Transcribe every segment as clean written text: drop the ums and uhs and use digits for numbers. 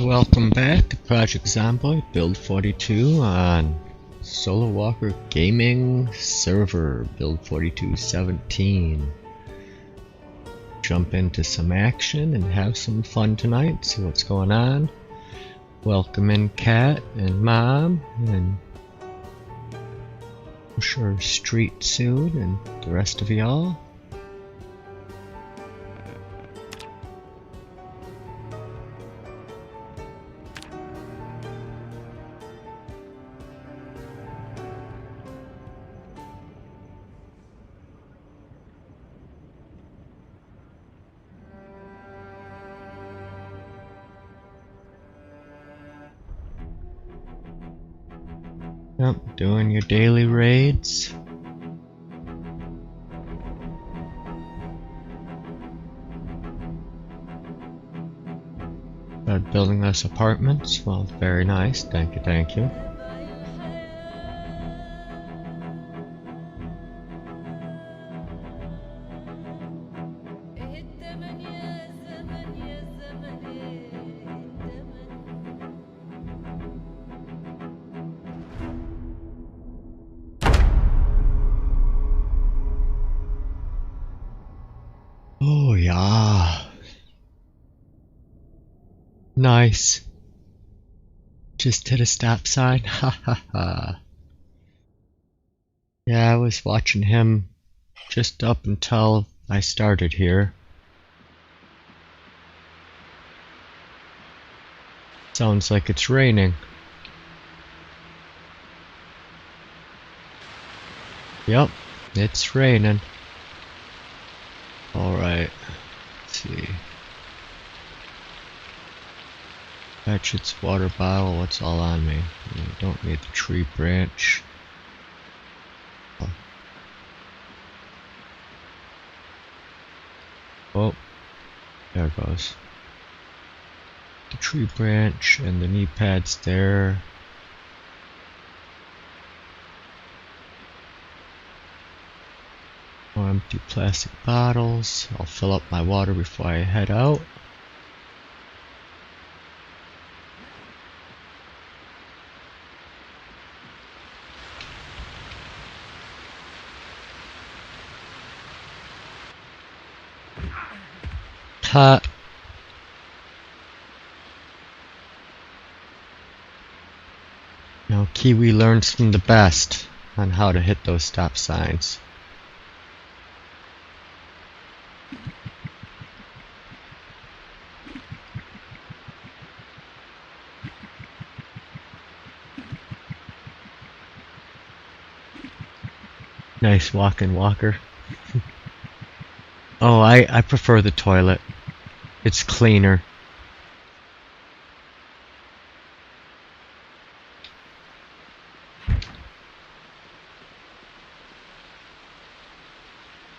Welcome back to Project Zomboid Build42 on SoloWalker Gaming Server Build42.17. Jump into some action and have some fun tonight, see what's going on. Welcome in Cat and Mom and I'm sure Street soon and the rest of y'all. Yep, doing your daily raids. Start building us apartments. Well, very nice. Thank you, thank you. Oh yeah. Nice. Just hit a stop sign. Ha ha ha. Yeah, I was watching him just up until I started here. Sounds like it's raining. Yep, it's raining. Alright, let's see. Fetch its water bottle, what's all on me? I don't need the tree branch. Oh, there it goes. The tree branch and the knee pads there. More empty plastic bottles. I'll fill up my water before I head out. Ha! Now Kiwi learns from the best on how to hit those stop signs. Nice walking walker. Oh, I prefer the toilet. It's cleaner.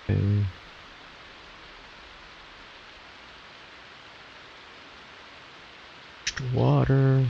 Okay. Extra water.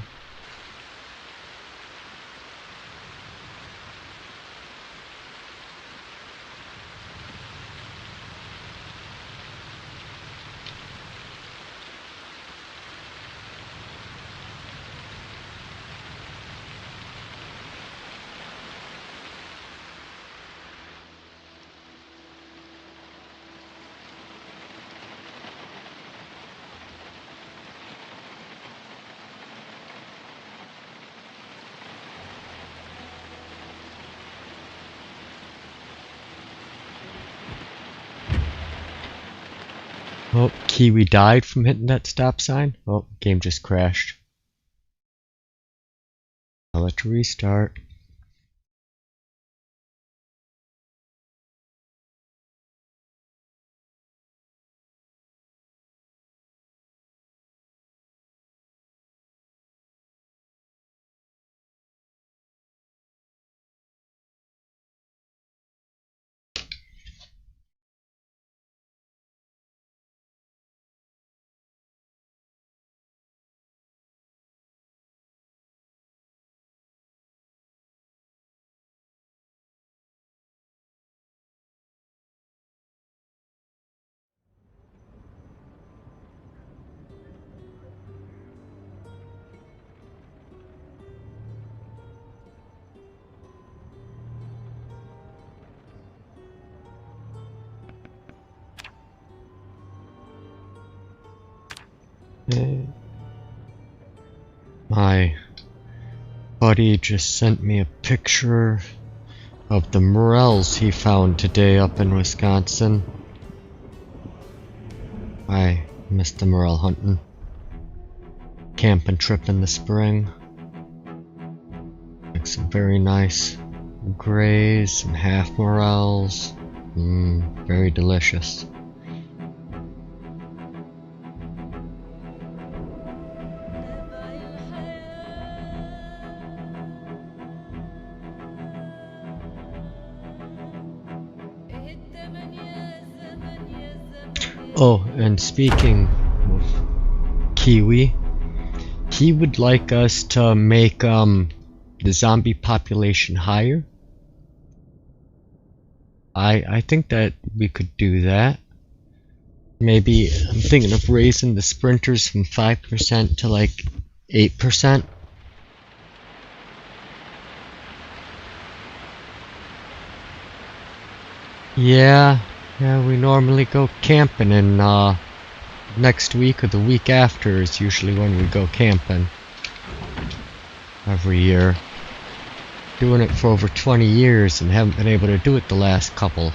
Oh, Kiwi died from hitting that stop sign. Oh, game just crashed. I'll let you restart. My buddy just sent me a picture of the morels he found today up in Wisconsin. I missed the morel hunting. Camping trip in the spring. Like some very nice grays, some half morels. Very delicious. Oh, and speaking of Kiwi, he would like us to make the zombie population higher. I think that we could do that. Maybe I'm thinking of raising the sprinters from 5% to like 8%. Yeah, we normally go camping, and next week or the week after is usually when we go camping. Every year. Doing it for over 20 years and haven't been able to do it the last couple.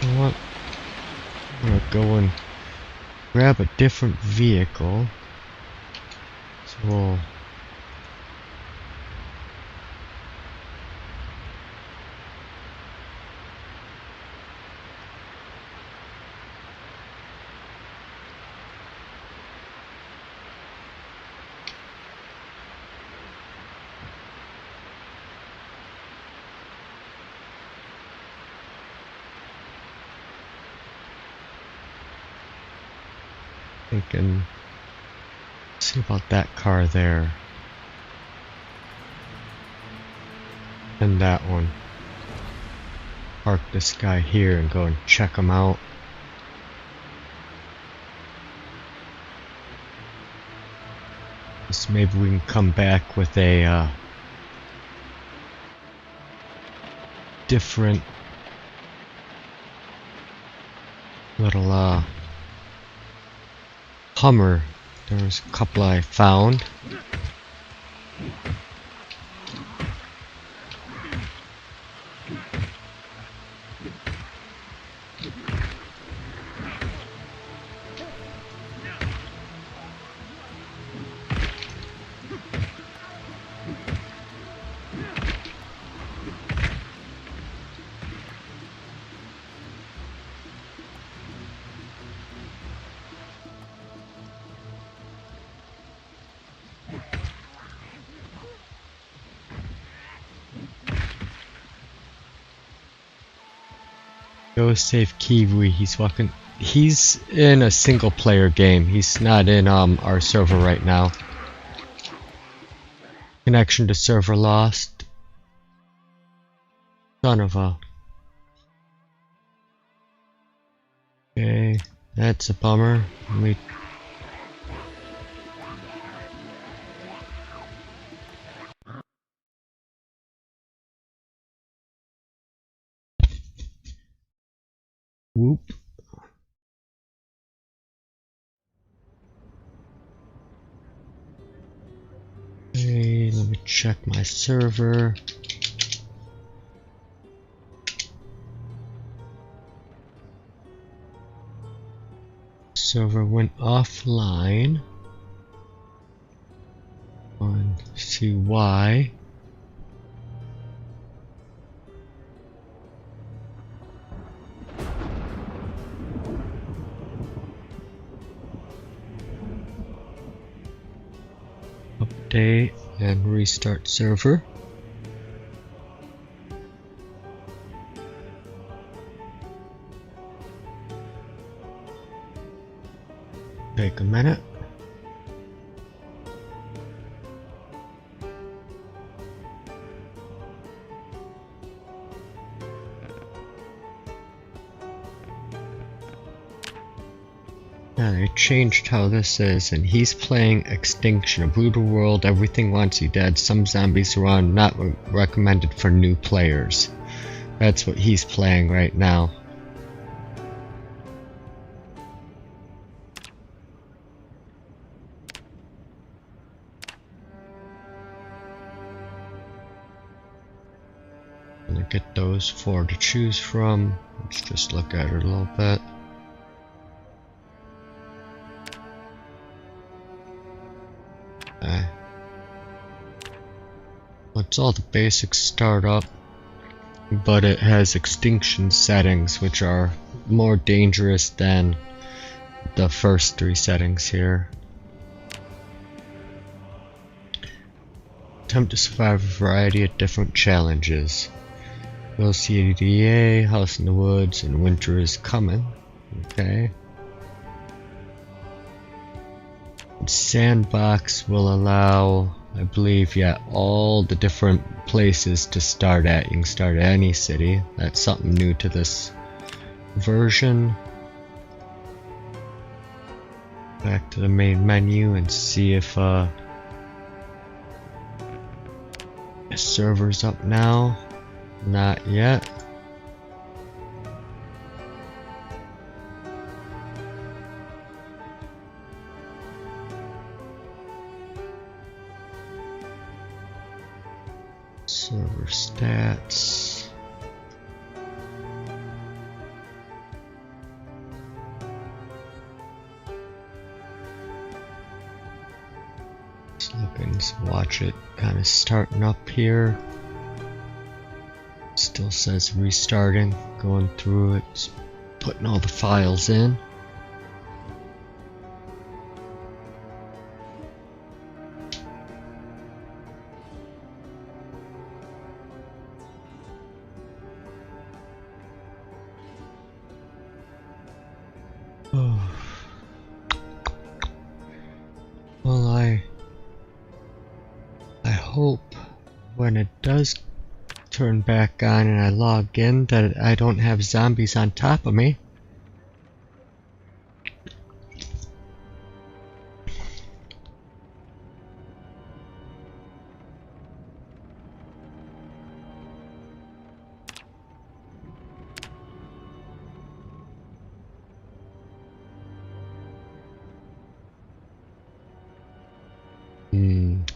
You know what? I'm gonna go and grab a different vehicle. So we'll thinking, see about that car there. And that one. Park this guy here and go and check him out. So maybe we can come back with a different little Hummer. There's a couple I found. Go save Kiwi. He's in a single player game. He's not in our server right now. Connection to server lost. Son of a. Okay, that's a bummer. Whoop. Okay, let me check my server. Server went offline. See why. Update and restart server. Take a minute. Yeah, they changed how this is, and he's playing Extinction, a brutal world, everything wants you dead, some zombies around, not recommended for new players. That's what he's playing right now. Gonna get those 4 to choose from. Let's just look at it a little bit. Okay. It's all the basic startup, but it has extinction settings which are more dangerous than the first 3 settings here. Attempt to survive a variety of different challenges. We'll see CDA, House in the Woods, and Winter is Coming. Okay. Sandbox will allow, I believe, yeah, all the different places to start at. You can start at any city. That's something new to this version. Back to the main menu and see if the server's up now. Not yet. Server stats. Just looking to watch it kind of starting up here. Still says restarting, going through it, putting all the files in. Oh. Well, I hope when it does turn back on and I log in that I don't have zombies on top of me.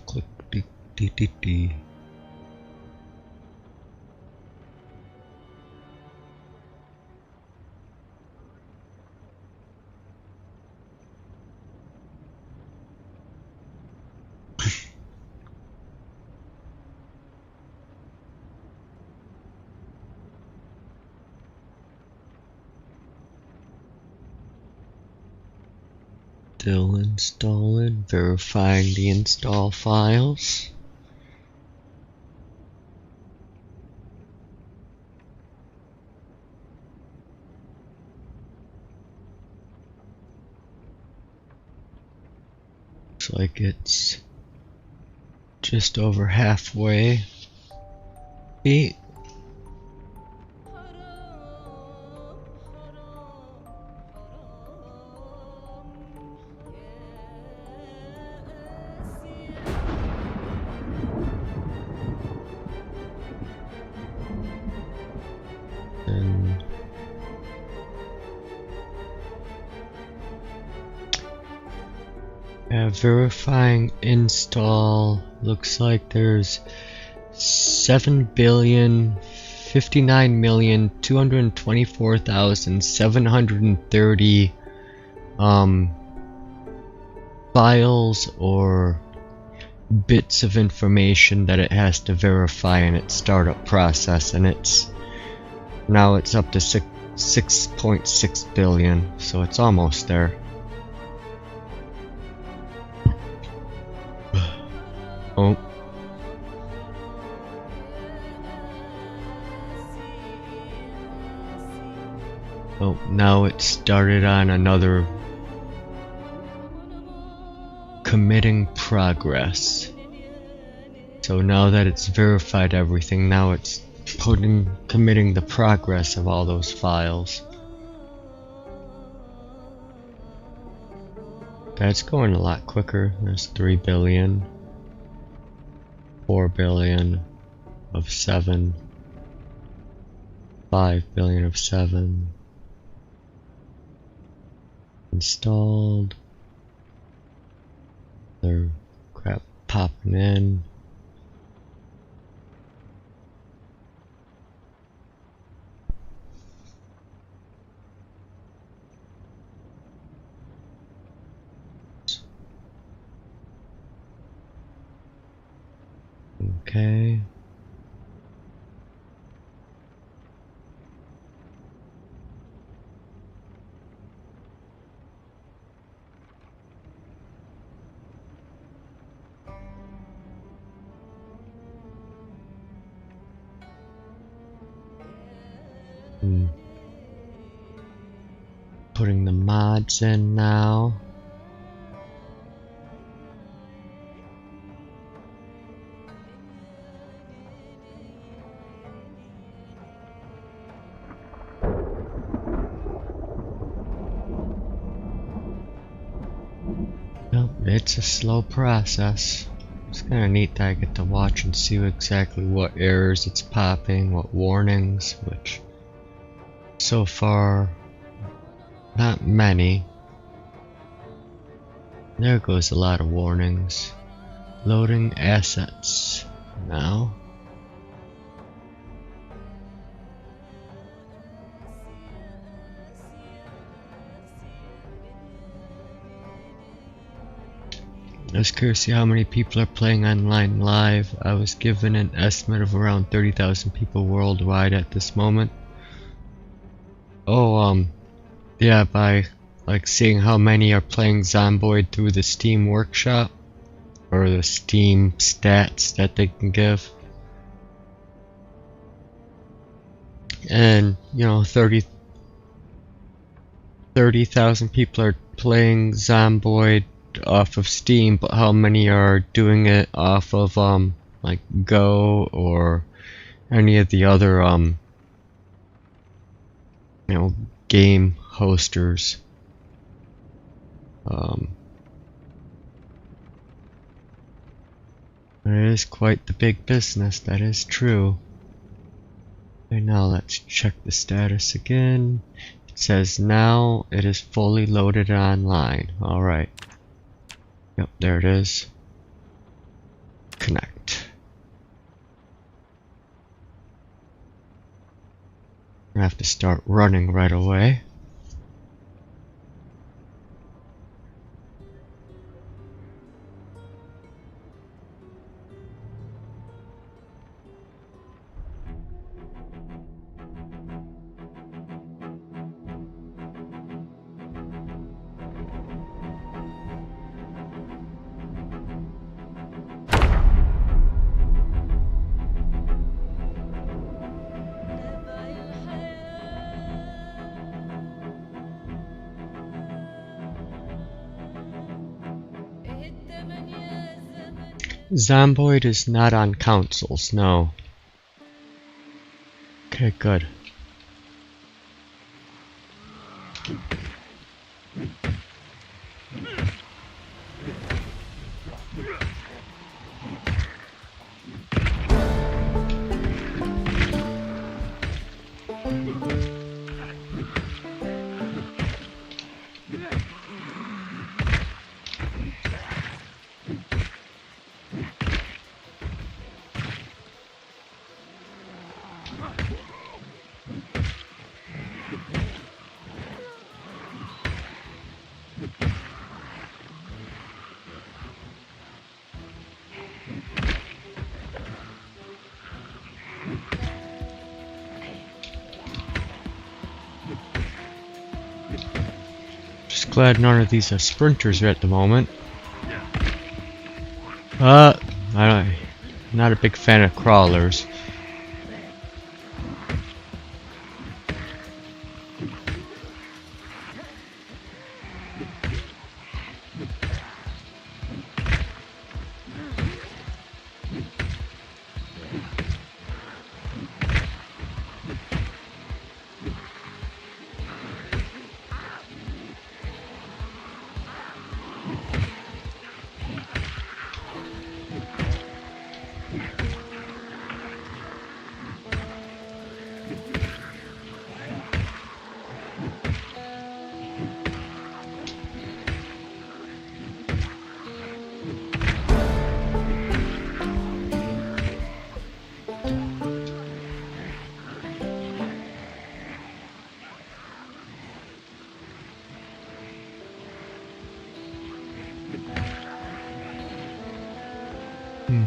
Click D. Still installing, verifying the install files. Looks like it's just over halfway. Beat. Verifying install. Looks like there's 7,059,224,730 files or bits of information that it has to verify in its startup process, and it's up to 6.6 billion, so it's almost there. Oh, now it started on another committing progress. So now that it's verified everything, now it's committing the progress of all those files. that's going a lot quicker. There's 3 billion, 4 billion of 7, 5 billion of 7. Installed. Other crap popping in. Okay. Putting the mods in now. Nope, it's a slow process. It's kinda neat that I get to watch and see exactly what errors it's popping, what warnings, which so far not many. There goes a lot of warnings. Loading assets now. I was curious to see how many people are playing online live. I was given an estimate of around 30,000 people worldwide at this moment. Oh, yeah, by like seeing how many are playing Zomboid through the Steam Workshop or the Steam stats that they can give. And, you know, 30,000 people are playing Zomboid off of Steam, but how many are doing it off of like Go or any of the other you know, game hosters? It is quite the big business, that is true. Okay, now let's check the status again. It says now it is fully loaded online. Alright. Yep, there it is. Connect. I have to start running right away. Zomboid is not on consoles, no. Okay, good. Just glad none of these are sprinters at the moment. I'm not a big fan of crawlers.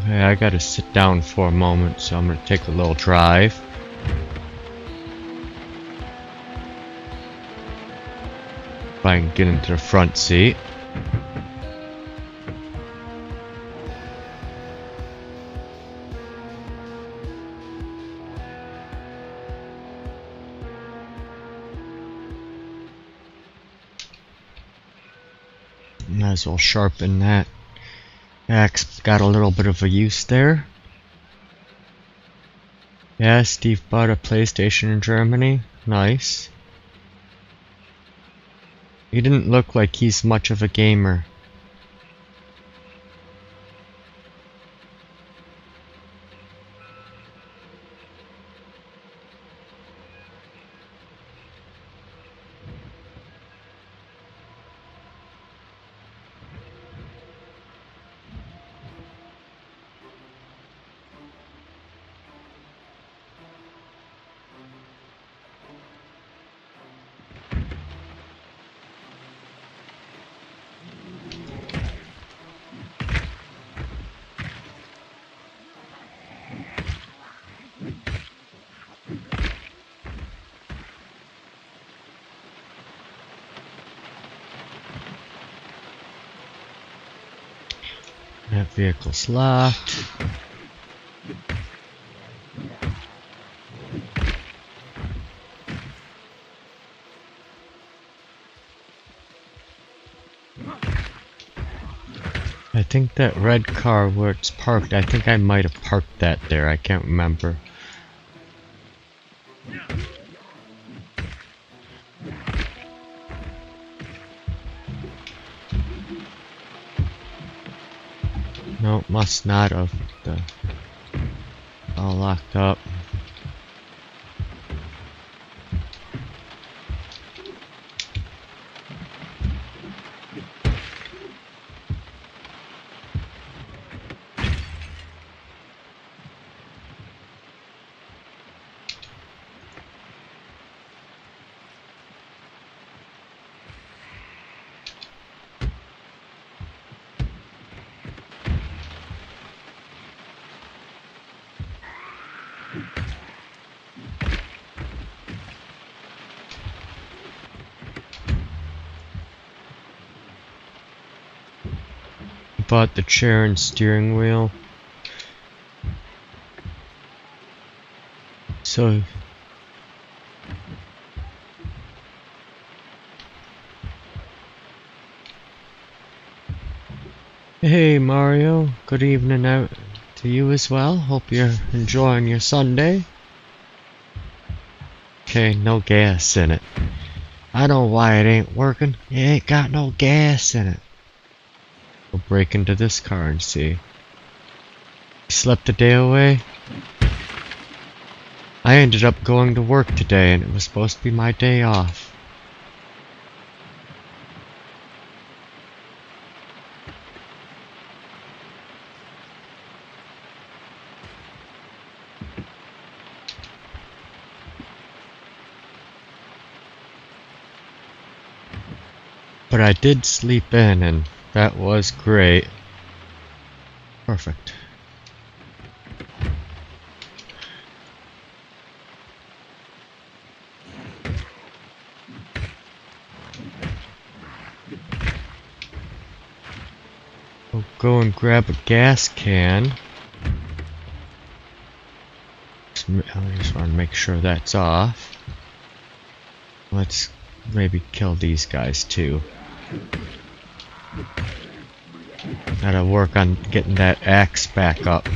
Okay, I gotta sit down for a moment, so I'm gonna take a little drive. If I can get into the front seat. Might as well sharpen that. Axe got a little bit of a use there. Yeah, Steve bought a PlayStation in Germany. Nice. He didn't look like he's much of a gamer. That vehicle's locked. I think that red car where it's parked, I think I might have parked that there, I can't remember. No, must not have. All locked up. Bought the chair and steering wheel. So hey Mario, good evening out to you as well. Hope you're enjoying your Sunday. Okay, no gas in it. I know why it ain't working. It ain't got no gas in it. We'll break into this car and see. You slept a day away? I ended up going to work today and it was supposed to be my day off. But I did sleep in and that was great. Perfect. We'll go and grab a gas can. I just want to make sure that's off. Let's maybe kill these guys too. Gotta work on getting that axe back up.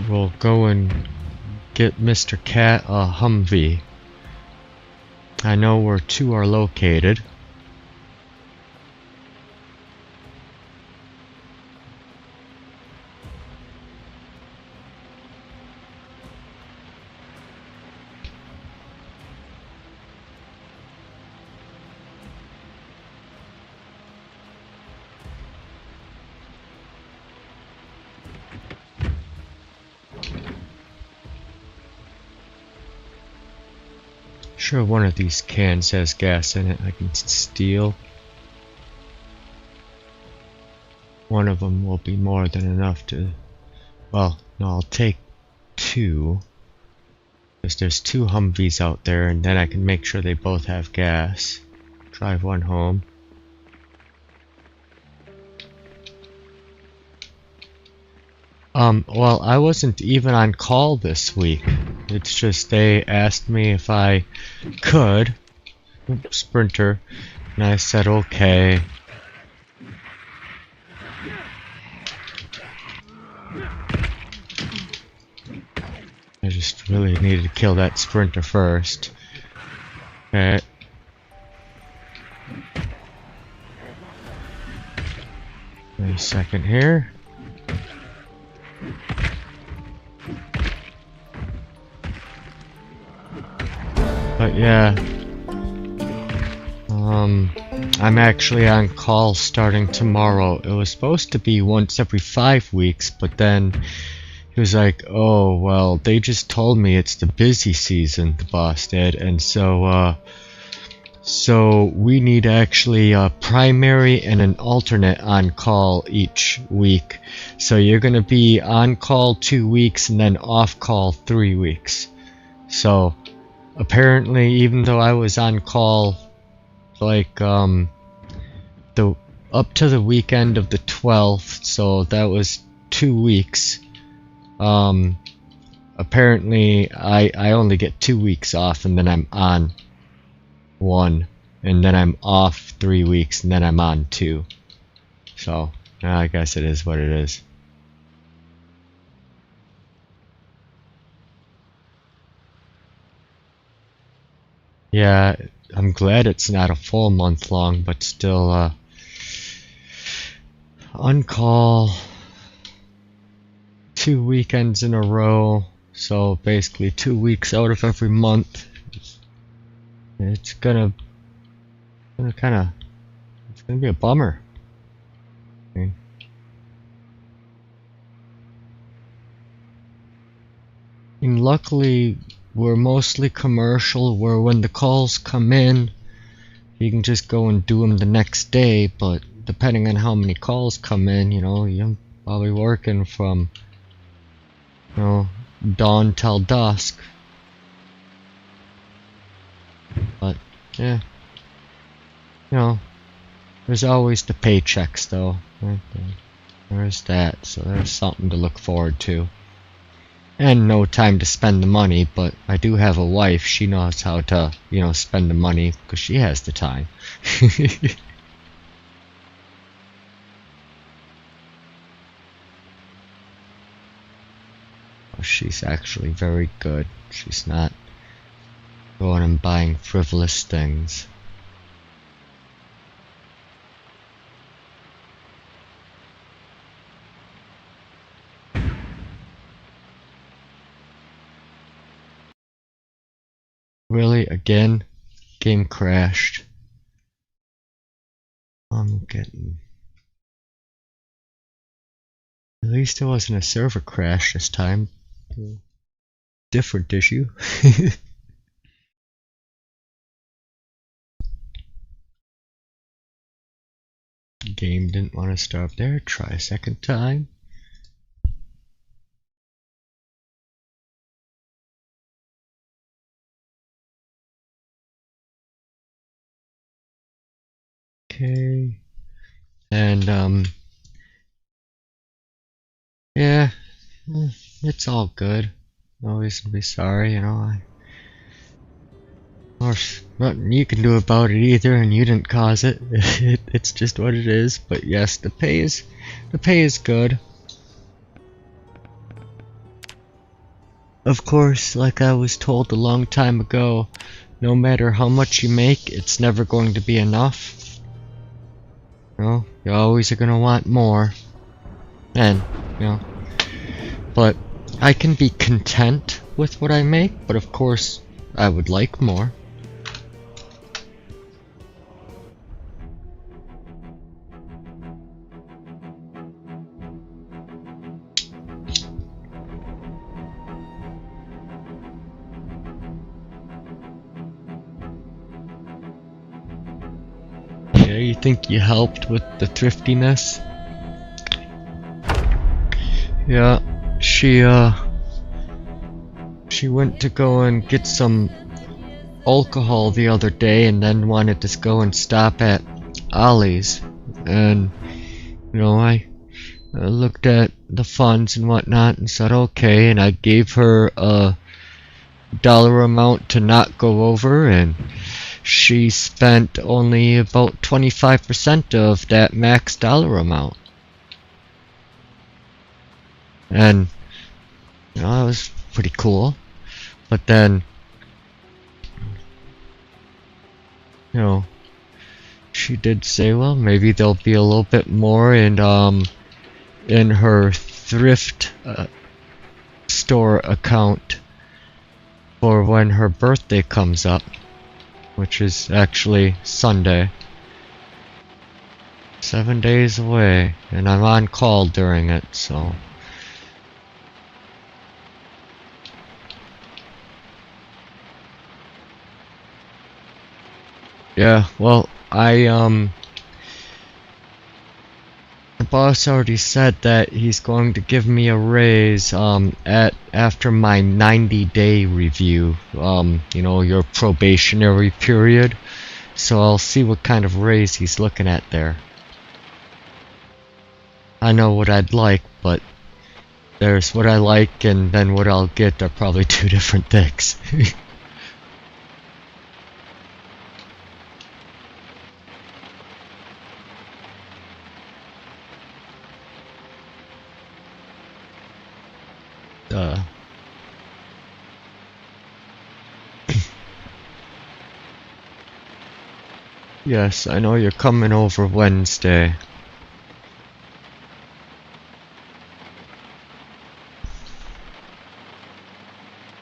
We'll go and get Mr. Cat a Humvee. I know where two are located. sure one of these cans has gas in it. I can steal. One of them will be more than enough to... Well, no, I'll take 2. Because there's 2 Humvees out there, and then I can make sure they both have gas. Drive one home. Well, I wasn't even on call this week. It's just they asked me if I could. Sprinter. And I said okay. I just really needed to kill that sprinter first. Okay. Wait a second here. But yeah, I'm actually on call starting tomorrow. It was supposed to be once every 5 weeks, but then he was like, oh, well, they just told me it's the busy season, the boss did, and so we need actually a primary and an alternate on call each week. So you're gonna be on call 2 weeks and then off call 3 weeks. So apparently, even though I was on call like the up to the weekend of the 12th, so that was 2 weeks. Apparently I only get 2 weeks off, and then I'm on 1, and then I'm off 3 weeks, and then I'm on 2. So I guess it is what it is. Yeah, I'm glad it's not a full month long, but still, on call 2 weekends in a row, so basically 2 weeks out of every month. It's gonna be a bummer. Okay. And luckily, we're mostly commercial, where when the calls come in, you can just go and do them the next day, but depending on how many calls come in, you know, you're probably working from, you know, dawn till dusk. But, yeah, you know, there's always the paychecks, though. Right there. There's that, so there's something to look forward to. And no time to spend the money, but I do have a wife. She knows how to, you know, spend the money, because she has the time. Oh, she's actually very good. She's not going and buying frivolous things. Really? Again? Game crashed. I'm getting... At least it wasn't a server crash this time. Different issue. Game didn't want to start there. Try a second time. Okay. And yeah, it's all good. No reason to be sorry, you know. There's nothing you can do about it either, and you didn't cause it. It's just what it is. But yes, the pay is good. Of course, like I was told a long time ago, no matter how much you make, it's never going to be enough. You know, you always are gonna want more. And, you know, but I can be content with what I make, but of course, I would like more. Yeah, you think you helped with the thriftiness? Yeah, she went to go and get some alcohol the other day and then wanted to go and stop at Ollie's. And, you know, I looked at the funds and whatnot and said okay, and I gave her a dollar amount to not go over, and she spent only about 25% of that max dollar amount. And, you know, that was pretty cool. But then, you know, she did say, well, maybe there'll be a little bit more in her thrift store account for when her birthday comes up, which is actually Sunday. 7 days away, and I'm on call during it, so. Yeah, well, the boss already said that he's going to give me a raise after my 90-day review, you know, your probationary period. So I'll see what kind of raise he's looking at there. I know what I'd like, but there's what I like and then what I'll get are probably two different things. Yes, I know you're coming over Wednesday.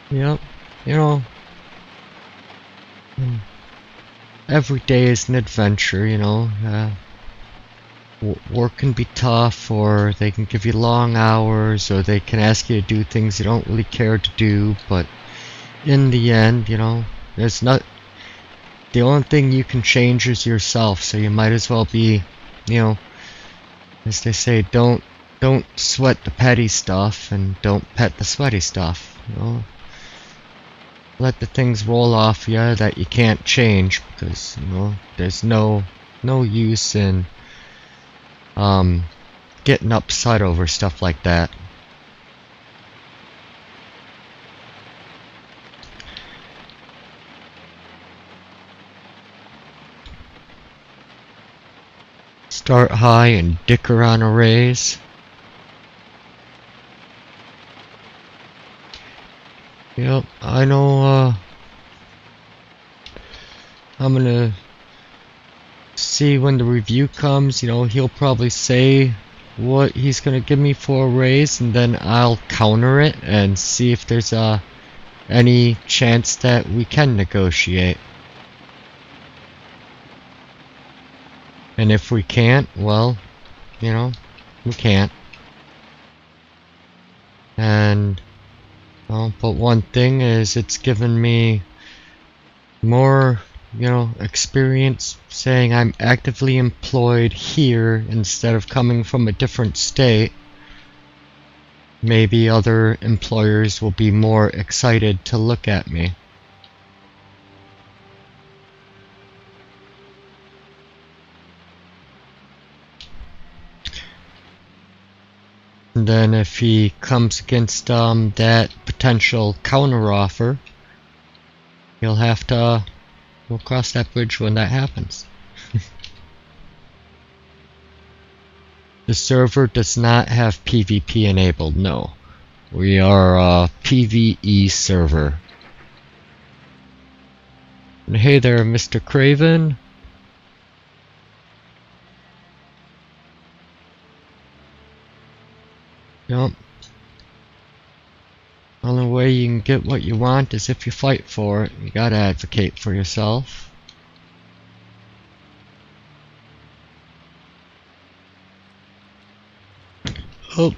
Yep, you know, every day is an adventure, you know. Work can be tough, or they can give you long hours, or they can ask you to do things you don't really care to do, but in the end, you know, there's not. The only thing you can change is yourself, so you might as well be, you know, as they say, don't sweat the petty stuff and don't pet the sweaty stuff, you know. Let the things roll off you that you can't change, because, you know, there's no use in getting upset over stuff like that. Start high and dicker on a raise. Yep, I know, I'm gonna see when the review comes, you know, he'll probably say what he's gonna give me for a raise, and then I'll counter it and see if there's any chance that we can negotiate. And if we can't, well, you know, we can't. And, well, but one thing is, it's given me more, you know, experience saying I'm actively employed here instead of coming from a different state. Maybe other employers will be more excited to look at me. And then if he comes against that potential counteroffer, he'll have to, we'll cross that bridge when that happens. The server does not have PvP enabled, no. We are a PvE server. And hey there, Mr. Craven. Yep. Only way you can get what you want is if you fight for it. You gotta advocate for yourself. Oh.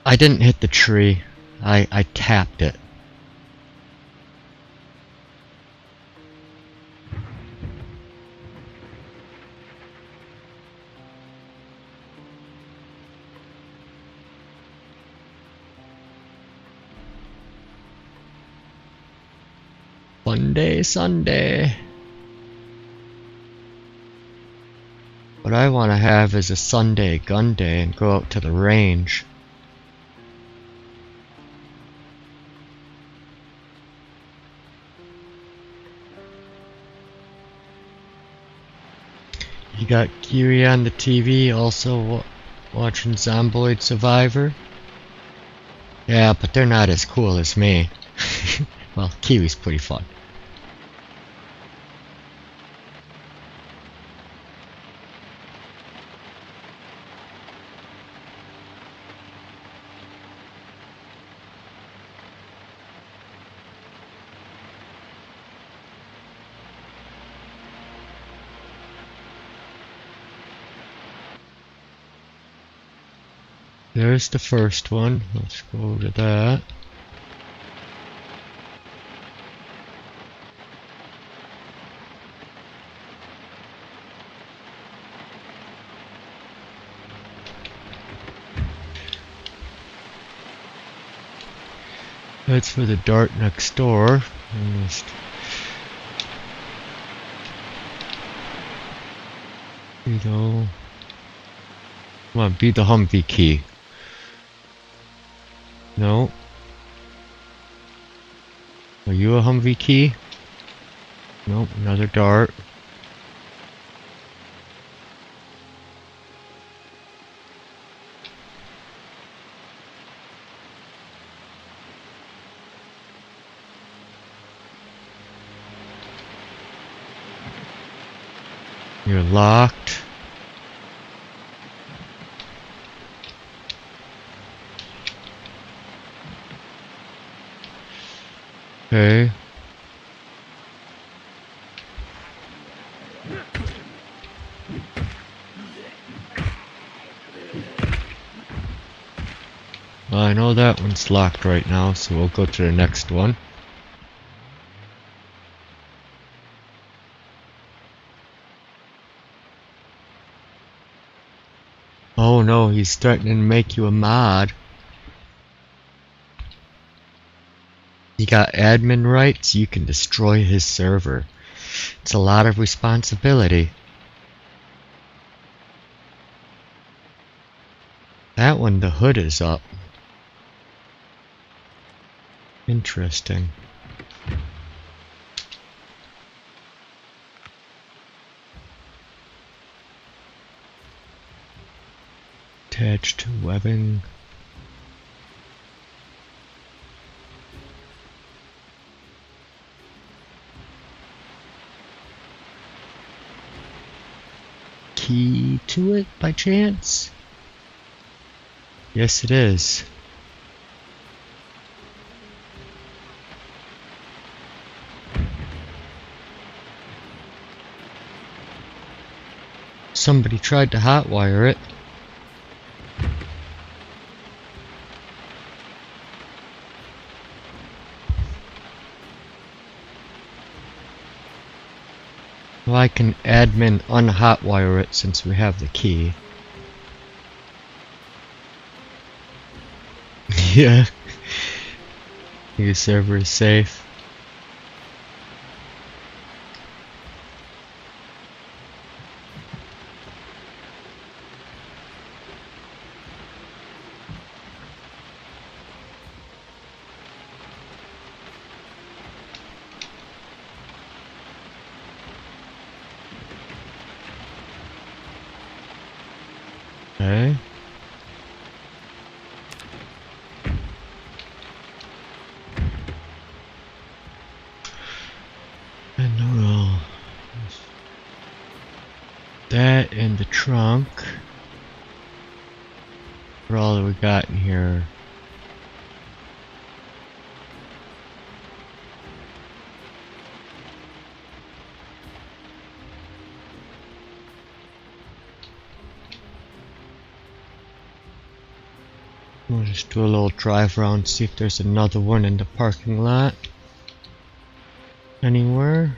I didn't hit the tree. I tapped it. Funday Sunday. What I want to have is a Sunday gun day and go out to the range. You got Kiri on the TV also watching Zomboid Survivor. Yeah, but they're not as cool as me. Well, Kiri's pretty fun. There's the first one. Let's go to that. That's for the dart next door. Come on, be the Humvee key. No. Are you a Humvee key? Nope, another dart. You're locked. Okay. Well, I know that one's locked right now, so we'll go to the next one. Oh no, he's threatening to make you a mod. You got admin rights, you can destroy his server. It's a lot of responsibility. That one, the hood is up. Interesting. Attached webbing. Key to it by chance? Yes, it is. Somebody tried to hotwire it. Well, I can admin unhotwire it since we have the key. Yeah. Your server is safe. Okay. And no, that in the trunk. For all that we got in here. We'll just do a little drive around, see if there's another one in the parking lot. Anywhere?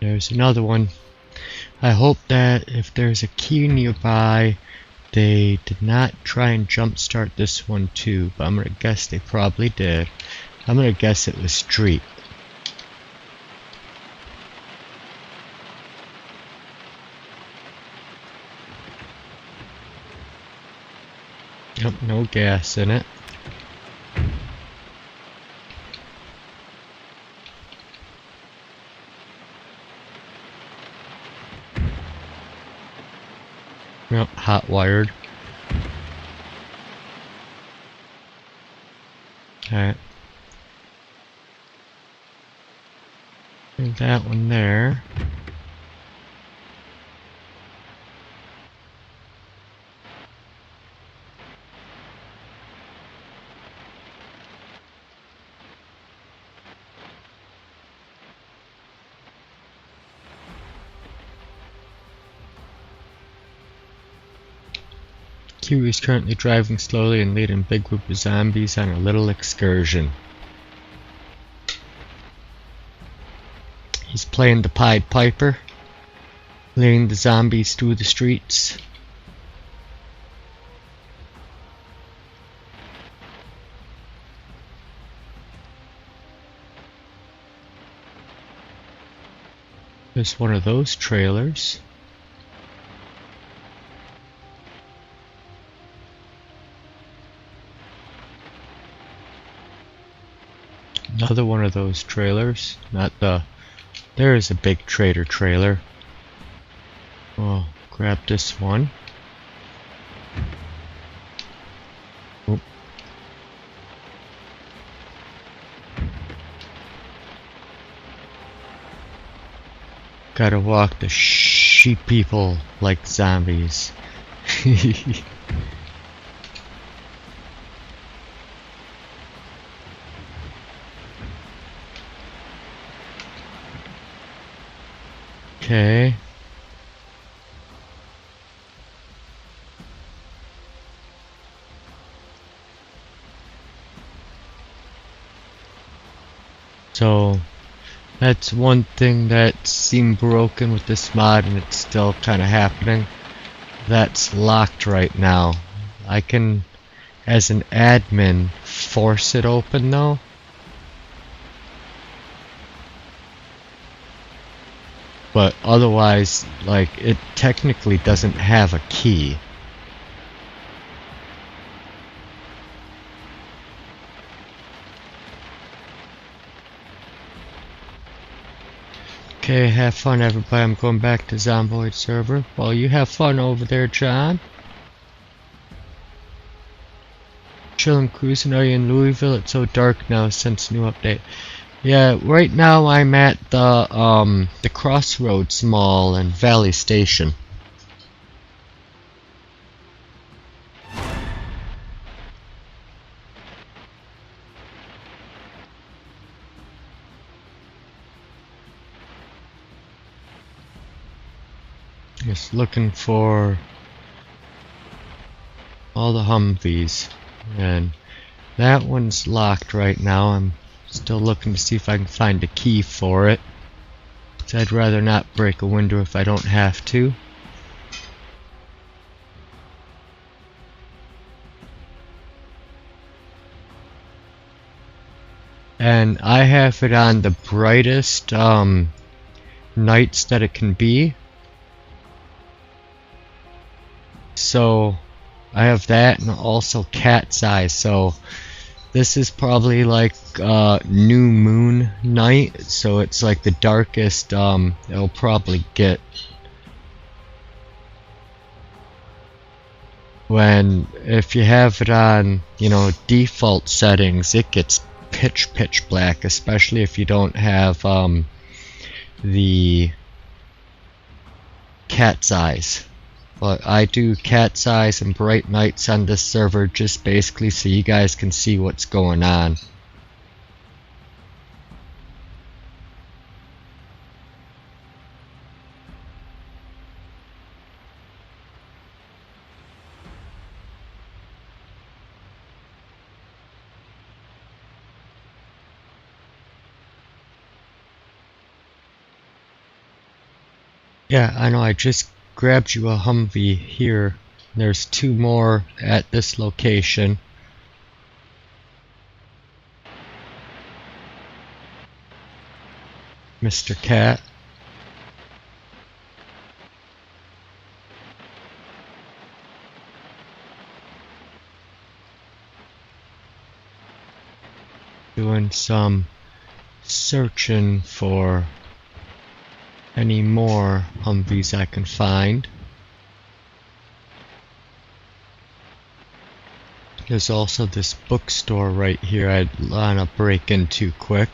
There's another one. I hope that if there's a queue nearby, they did not try and jumpstart this one too, but I'm gonna guess they probably did. I'm gonna guess it was street. Yep, no gas in it. Yep, hot wired. Alright. That one there. Q is currently driving slowly and leading a big group of zombies on a little excursion. He's playing the Pied Piper, leading the zombies through the streets. There's one of those trailers. Another one of those trailers. Not the... There's a big trader trailer. Oh, grab this one. Oh. Gotta walk the sheep people like zombies. Okay. So that's one thing that seemed broken with this mod, and it's still kind of happening. That's locked right now. I can, as an admin, force it open though. But otherwise, like, it technically doesn't have a key. Okay, have fun everybody. I'm going back to Zomboid server. Well, you have fun over there, John. Chillin' cruising. Are you in Louisville? It's so dark now since new update. Yeah, right now I'm at the Crossroads Mall and Valley Station. Just looking for all the Humvees, and that one's locked right now. I'm still looking to see if I can find a key for it. So I'd rather not break a window if I don't have to. And I have it on the brightest nights that it can be. So I have that, and also cat's eye. So this is probably like new moon night, so it's like the darkest it'll probably get. When, if you have it on, you know, default settings, it gets pitch black, especially if you don't have the cat's eyes. But I do cat's eyes and bright nights on this server just basically so you guys can see what's going on. Yeah, I know, I just grabbed you a Humvee here. There's 2 more at this location. Mr. Cat. Doing some searching for any more Humvees I can find. There's also this bookstore right here I'd wanna break into quick.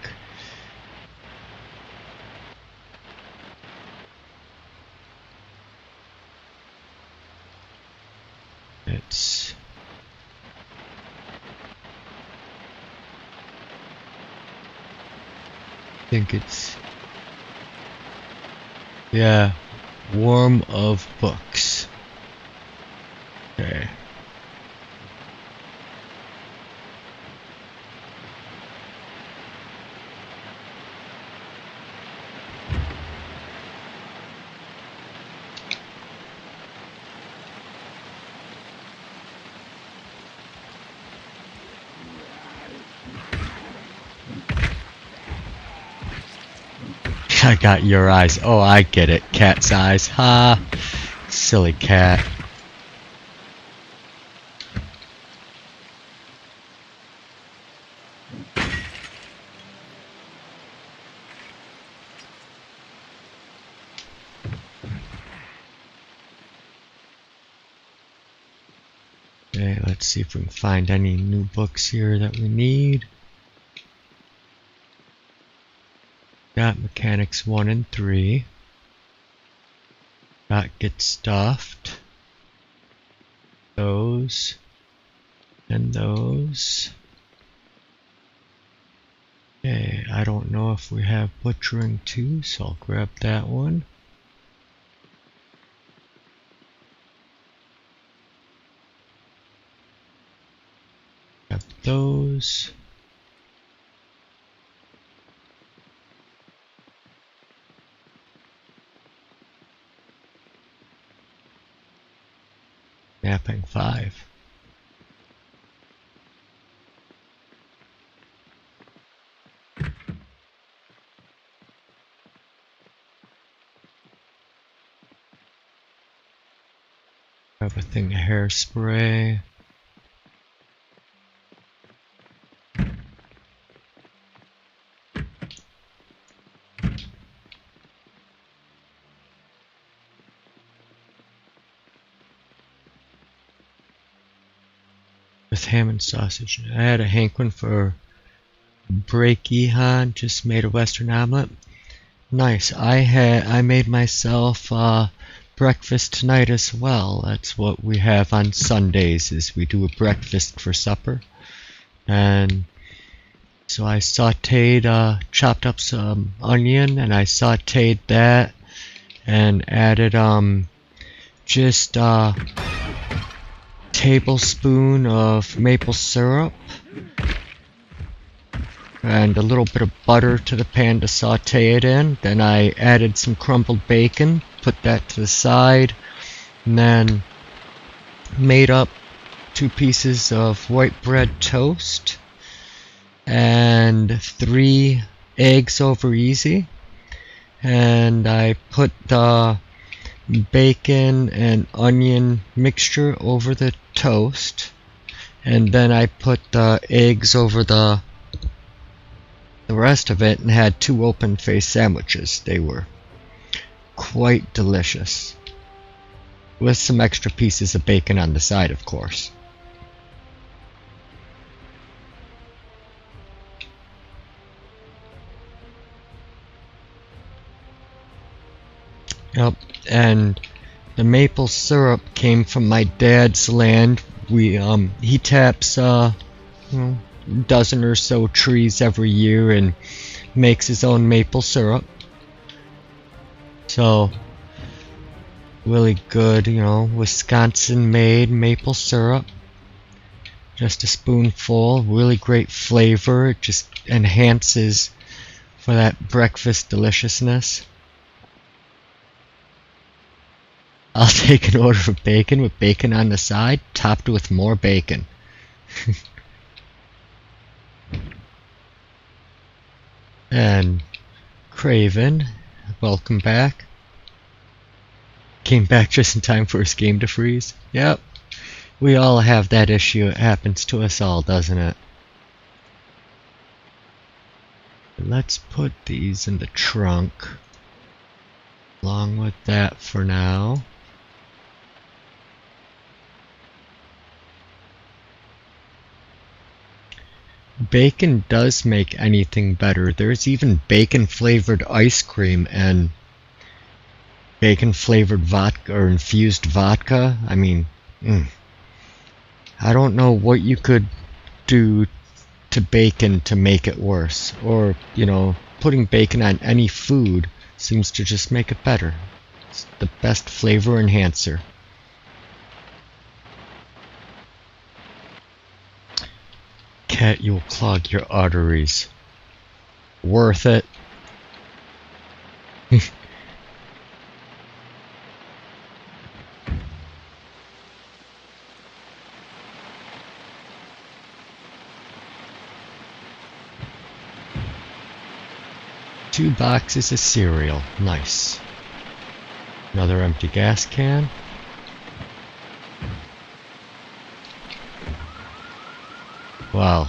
I think it's, yeah, Worm of Books. Okay. I got your eyes. Oh, I get it. Cat's eyes. Ha! Silly cat. Okay, let's see if we can find any new books here that we need. Got Mechanics 1 and 3. Got Get Stuffed. Those. And those. Okay, I don't know if we have Butchering 2, so I'll grab that one. Grab those. Mapping 5. Grab a thing of hairspray. With ham and sausage. I had a hankering for break-e-han, just made a Western omelet. Nice. I made myself breakfast tonight as well. That's what we have on Sundays, is we do a breakfast for supper. And so I sauteed, chopped up some onion, and I sauteed that and added just tablespoon of maple syrup and a little bit of butter to the pan to saute it in. Then I added some crumbled bacon, put that to the side, and then made up 2 pieces of white bread toast and 3 eggs over easy, and I put the bacon and onion mixture over the toast, and then I put the eggs over the rest of it and had 2 open-faced sandwiches. They were quite delicious, with some extra pieces of bacon on the side, of course. Yep, and the maple syrup came from my dad's land. He taps a dozen or so trees every year and makes his own maple syrup. So really good, Wisconsin made maple syrup. Just a spoonful, really great flavor. It just enhances for that breakfast deliciousness. I'll take an order of bacon with bacon on the side, topped with more bacon. And Craven, welcome back. Came back just in time for his game to freeze. Yep, we all have that issue. It happens to us all, doesn't it? Let's put these in the trunk along with that for now. Bacon does make anything better. There's even bacon flavored ice cream and bacon flavored vodka or infused vodka. I mean, I don't know what you could do to bacon to make it worse. Or, you know, putting bacon on any food seems to just make it better. It's the best flavor enhancer. Cat, you'll clog your arteries. Worth it. Two boxes of cereal. Nice. Another empty gas can. Wow.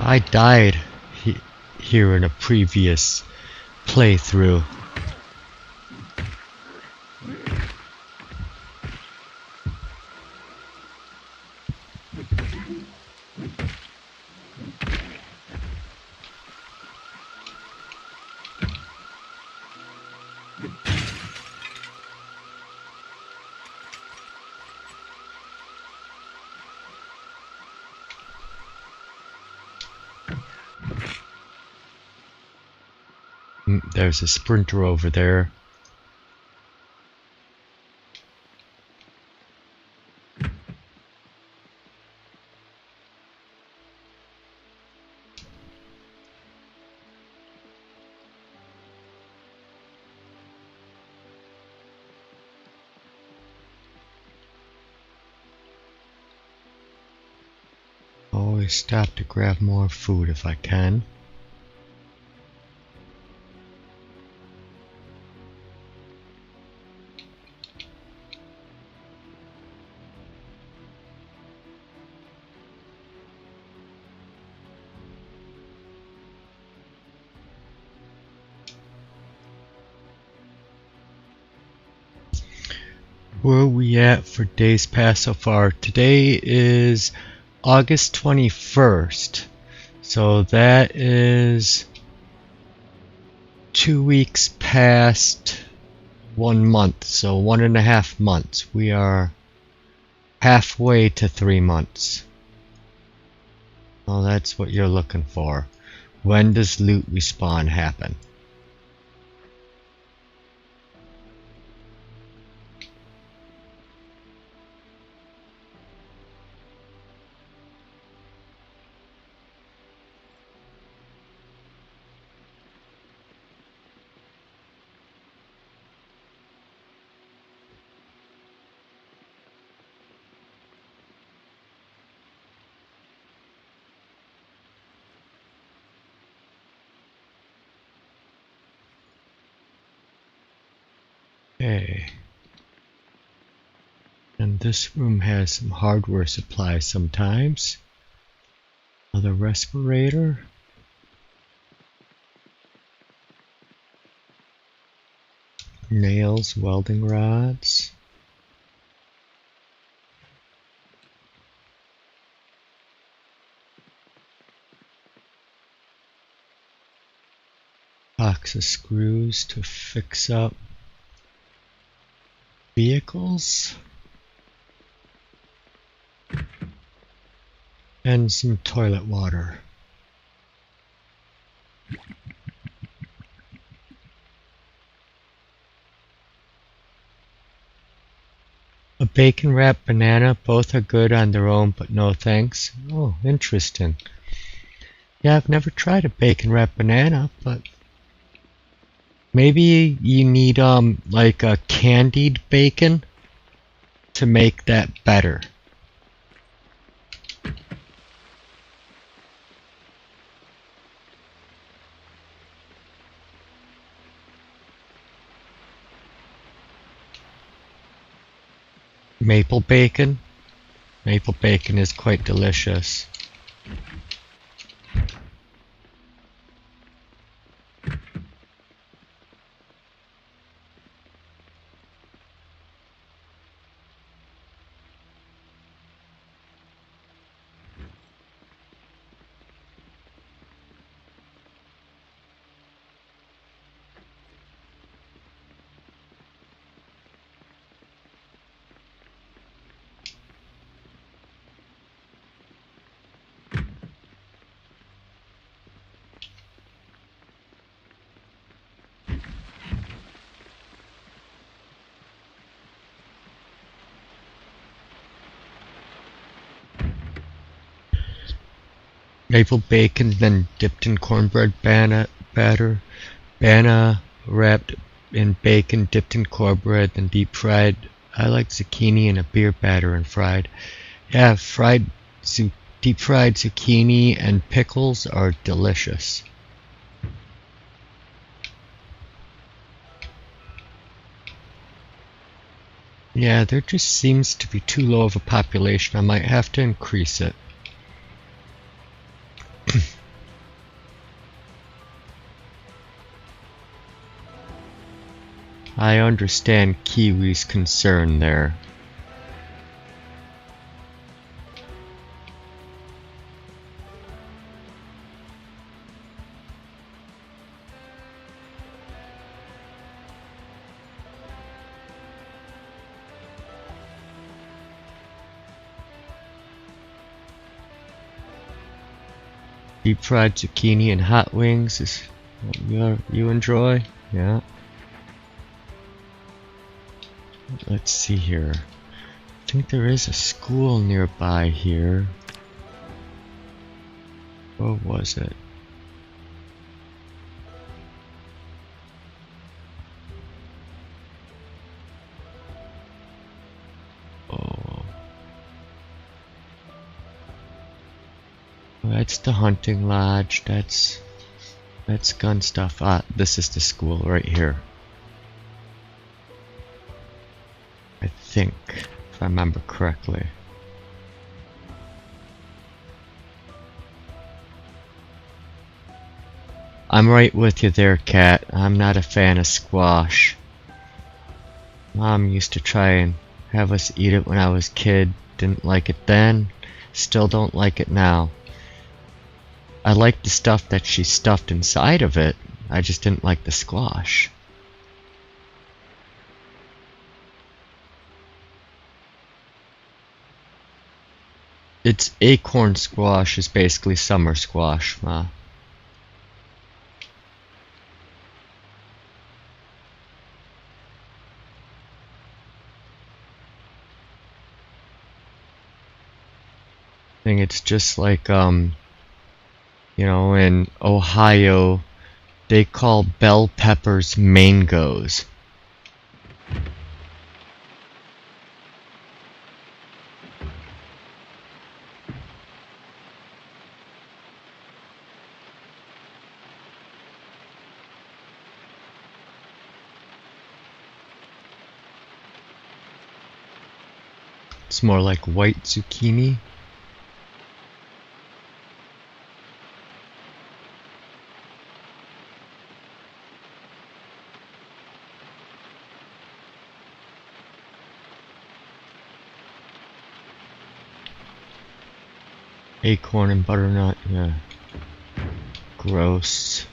I died here in a previous playthrough. There's a sprinter over there. Always stop to grab more food if I can. Where are we at for days past so far? Today is August 21st. So that is 2 weeks past 1 month. So 1.5 months. We are halfway to 3 months. Oh, that's what you're looking for. When does loot respawn happen? Okay. And this room has some hardware supplies sometimes. Another respirator. Nails, welding rods. Box of screws to fix up vehicles. And some toilet water. A bacon wrapped banana, both are good on their own, but no thanks. Oh, interesting. Yeah, I've never tried a bacon wrapped banana, but maybe you need like a candied bacon to make that better. Maple bacon. Maple bacon is quite delicious. Maple bacon, then dipped in cornbread batter. Banana wrapped in bacon, dipped in cornbread, then deep fried. I like zucchini in a beer batter and fried. Yeah, deep fried zucchini and pickles are delicious. Yeah, there just seems to be too low of a population. I might have to increase it. I understand Kiwi's concern there. Deep fried zucchini and hot wings is what you enjoy? Yeah. Let's see here. I think there is a school nearby here. What was it? Oh. That's the hunting lodge. That's gun stuff. Ah, this is the school right here. I think, if I remember correctly. I'm right with you there, Cat. I'm not a fan of squash. Mom used to try and have us eat it when I was a kid. Didn't like it then. Still don't like it now. I like the stuff that she stuffed inside of it. I just didn't like the squash. It's acorn squash is basically summer squash, Ma. I think it's just like, you know, in Ohio, they call bell peppers mangoes. It's more like white zucchini. Acorn and butternut, yeah. Gross.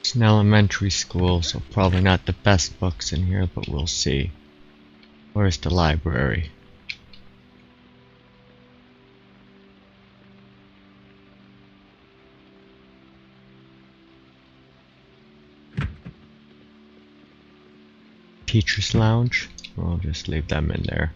It's an elementary school, so probably not the best books in here, but we'll see. Where's the library? teacher's lounge. I'll just leave them in there.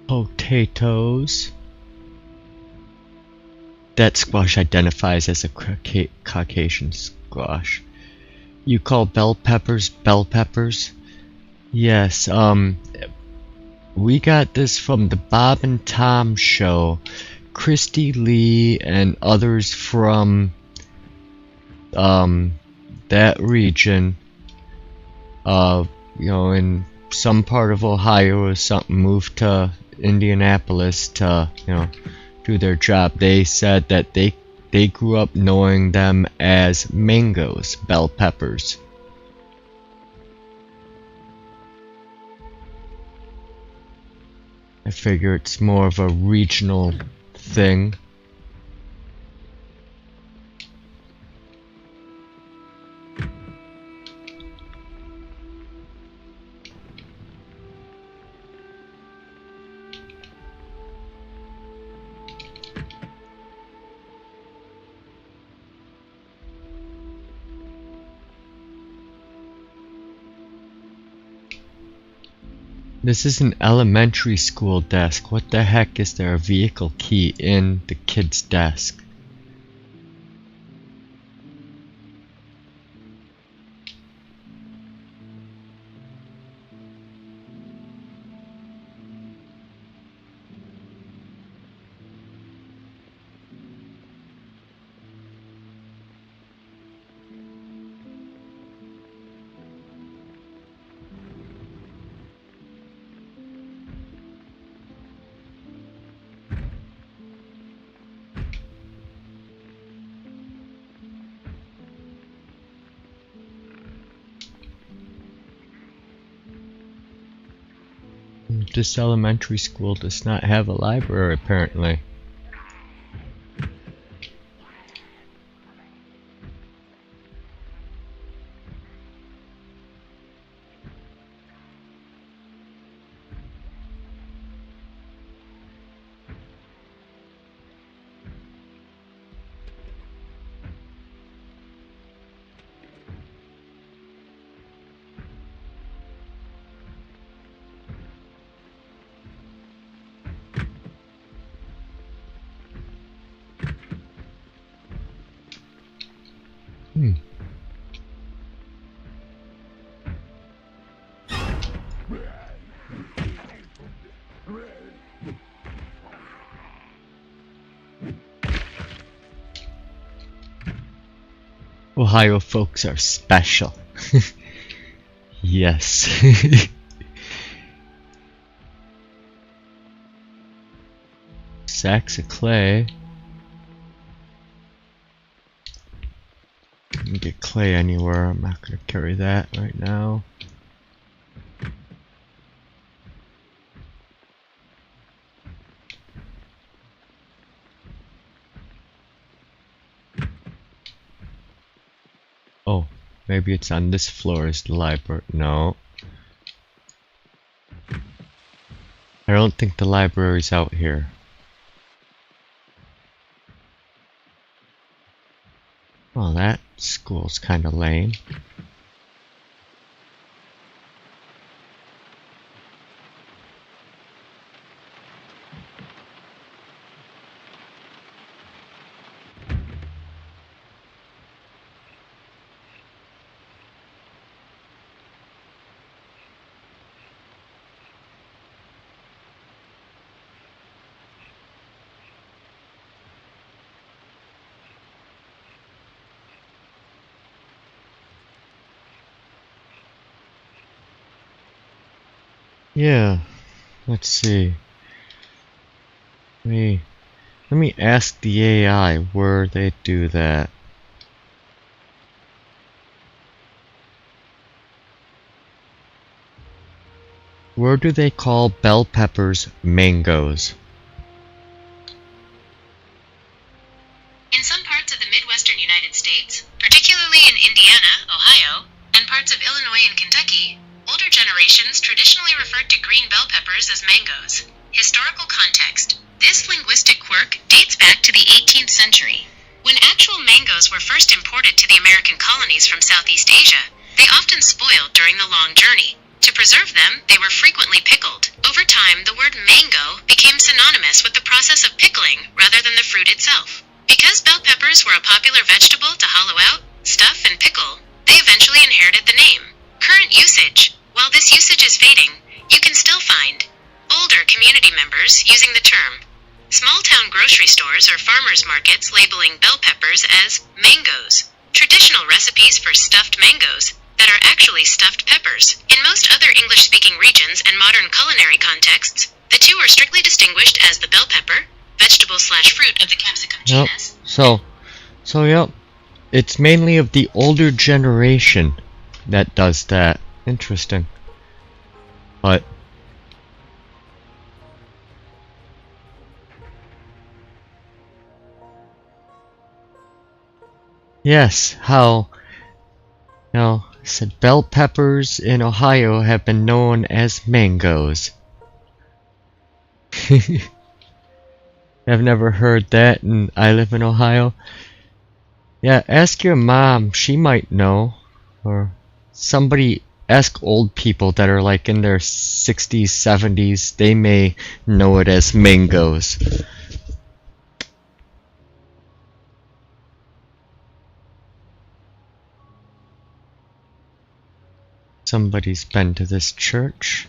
Potatoes. That squash identifies as a Caucasian squash. You call bell peppers bell peppers? Yes, we got this from the Bob and Tom show. Christy Lee and others from that region, you know, in some part of Ohio or something, moved to Indianapolis to, you know, do their job. They said that they grew up knowing them as mangoes, bell peppers. I figure it's more of a regional thing. This is an elementary school desk. What the heck is there a vehicle key in the kid's desk? This elementary school does not have a library, apparently. Ohio folks are special. Yes. Sacks of clay. You can get clay anywhere. I'm not going to carry that right now. Oh, maybe it's on this floor is the library. No. I don't think the library's out here. Well, that school's kind of lame. Yeah, let's see. Let me ask the AI where they do that. Where do they call bell peppers mangoes? In some parts of the Midwestern United States, particularly in Indiana, Ohio, and parts of Illinois and Kentucky, older generations traditionally referred to green bell peppers as mangoes. Historical context. This linguistic quirk dates back to the 18th century. When actual mangoes were first imported to the American colonies from Southeast Asia, they often spoiled during the long journey. To preserve them, they were frequently pickled. Over time, the word mango became synonymous with the process of pickling rather than the fruit itself. Because bell peppers were a popular vegetable to hollow out, stuff, and pickle, they eventually inherited the name. Current usage. While this usage is fading, you can still find older community members using the term. Small-town grocery stores or farmers markets labeling bell peppers as mangoes. Traditional recipes for stuffed mangoes that are actually stuffed peppers. In most other English-speaking regions and modern culinary contexts, the two are strictly distinguished as the bell pepper, vegetable/fruit of the capsicum genus. Yep. It's mainly of the older generation that does that. Interesting. But yes, how said bell peppers in Ohio have been known as mangoes. I've never heard that, and I live in Ohio. Yeah, ask your mom, she might know. Or somebody, ask old people that are like in their 60s, 70s, they may know it as mangoes. Somebody's been to this church.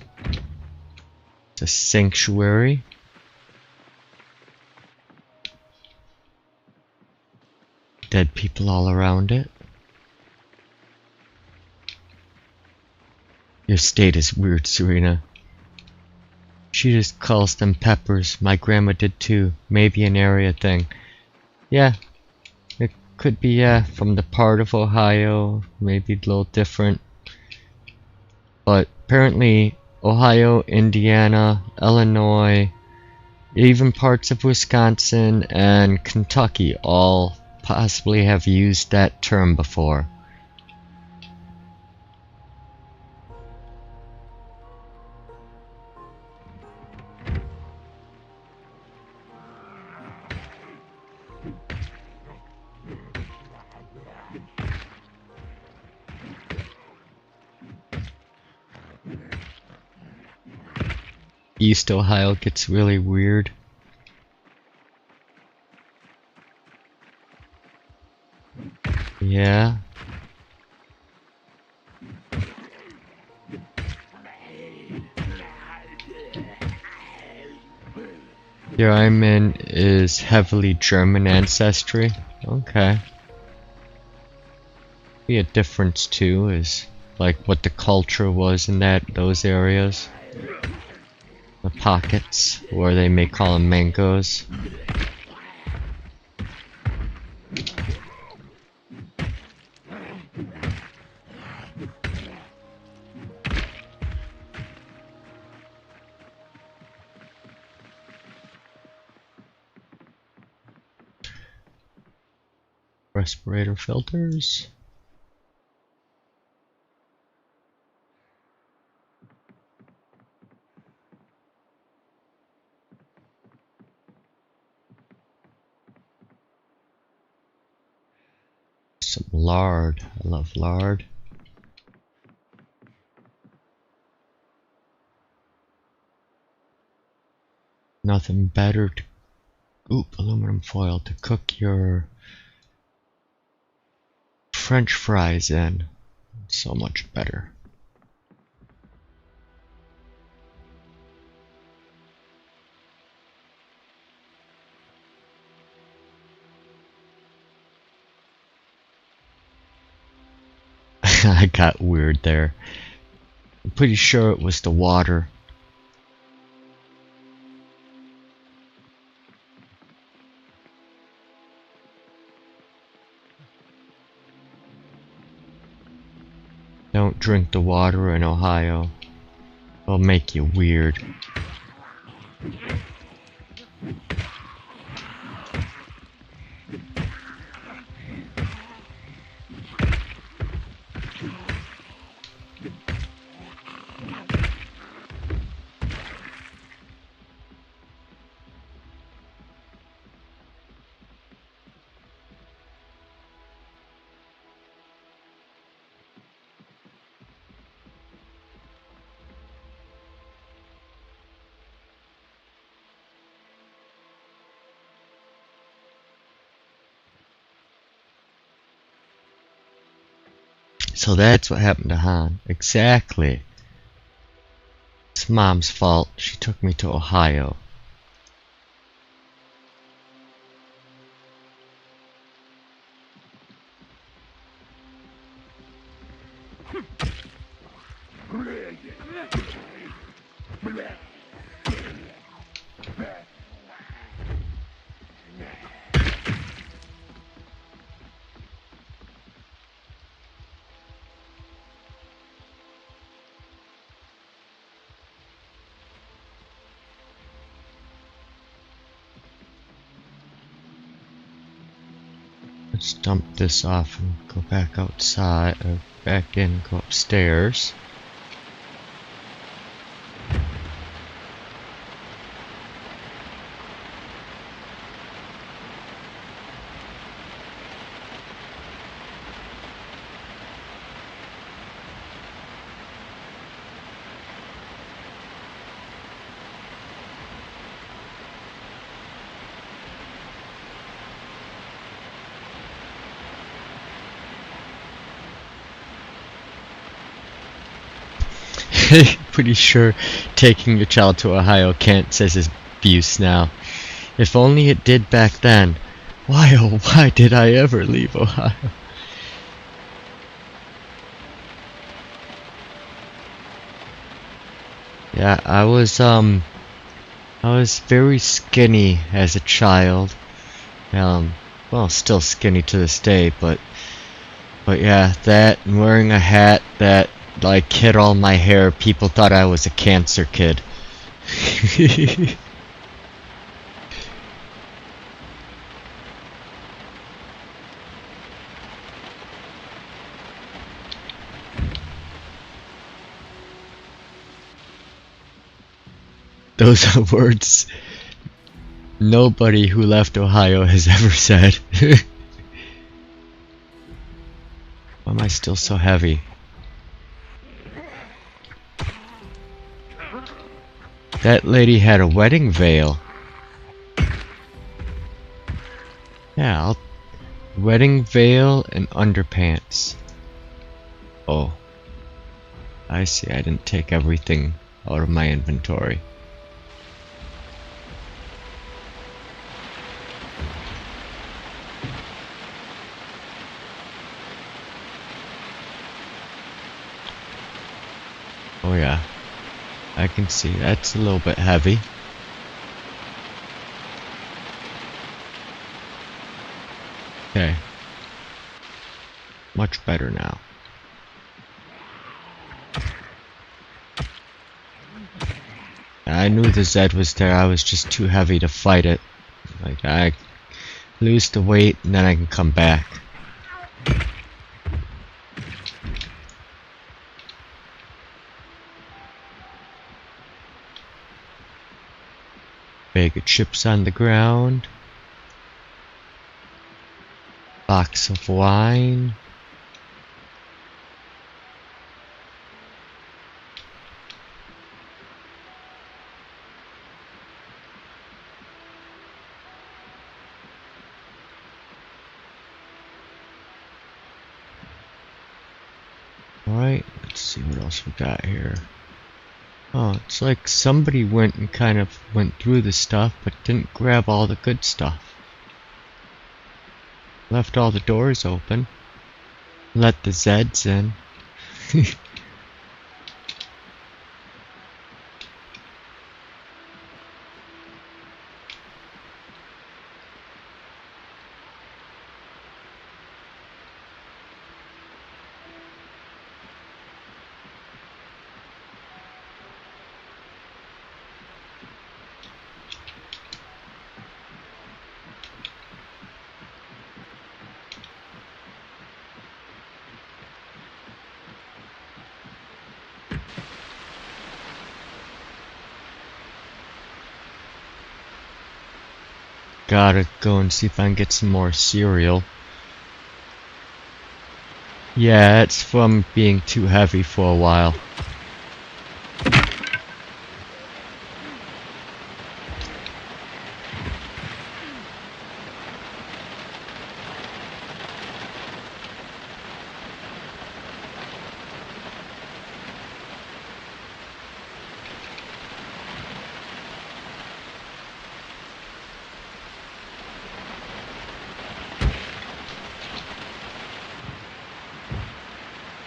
It's a sanctuary. Dead people all around it. Your state is weird, Serena. She just calls them peppers. My grandma did too. Maybe an area thing. Yeah. It could be, from the part of Ohio. Maybe a little different. But apparently Ohio, Indiana, Illinois, even parts of Wisconsin and Kentucky all possibly have used that term before. East Ohio gets really weird. Yeah. Here I'm in is heavily German ancestry. Okay. Be a difference too, is like what the culture was in those areas. The pockets, or they may call them mangoes. Respirator filters. Some lard. I love lard. Nothing better to aluminum foil to cook your French fries in. So much better. I got weird there. I'm pretty sure it was the water. Don't drink the water in Ohio. It'll make you weird. So that's what happened to Han. Exactly. It's Mom's fault. She took me to Ohio. Let's dump this off and go back outside, or back in, go upstairs. Pretty sure taking your child to Ohio counts as abuse now. If only it did back then. Why, oh why did I ever leave Ohio? Yeah, I was very skinny as a child. Well, still skinny to this day, but yeah, that and wearing a hat that like hid all my hair, people thought I was a cancer kid. Those are words nobody who left Ohio has ever said. Why am I still so heavy? That lady had a wedding veil. Yeah, wedding veil and underpants. Oh. I see, I didn't take everything out of my inventory. Oh yeah. I can see that's a little bit heavy. Okay. Much better now. I knew the Zed was there, I was just too heavy to fight it. Like, I lose the weight and then I can come back. Bag of chips on the ground. Box of wine. Alright, let's see what else we got here. Oh, it's like somebody went and kind of went through the stuff, but didn't grab all the good stuff. Left all the doors open. Let the Zeds in. Gotta go and see if I can get some more cereal. Yeah, it's from being too heavy for a while.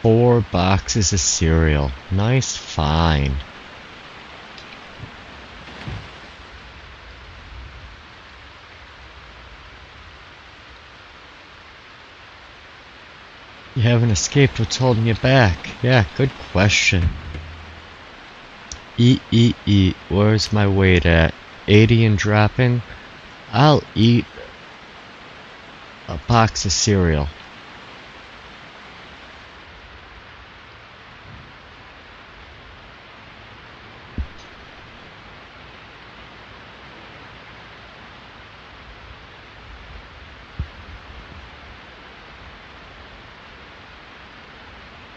4 boxes of cereal. Nice find. You haven't escaped. What's holding you back? Yeah, good question. Eat. Where's my weight at? 80 and dropping? I'll eat a box of cereal.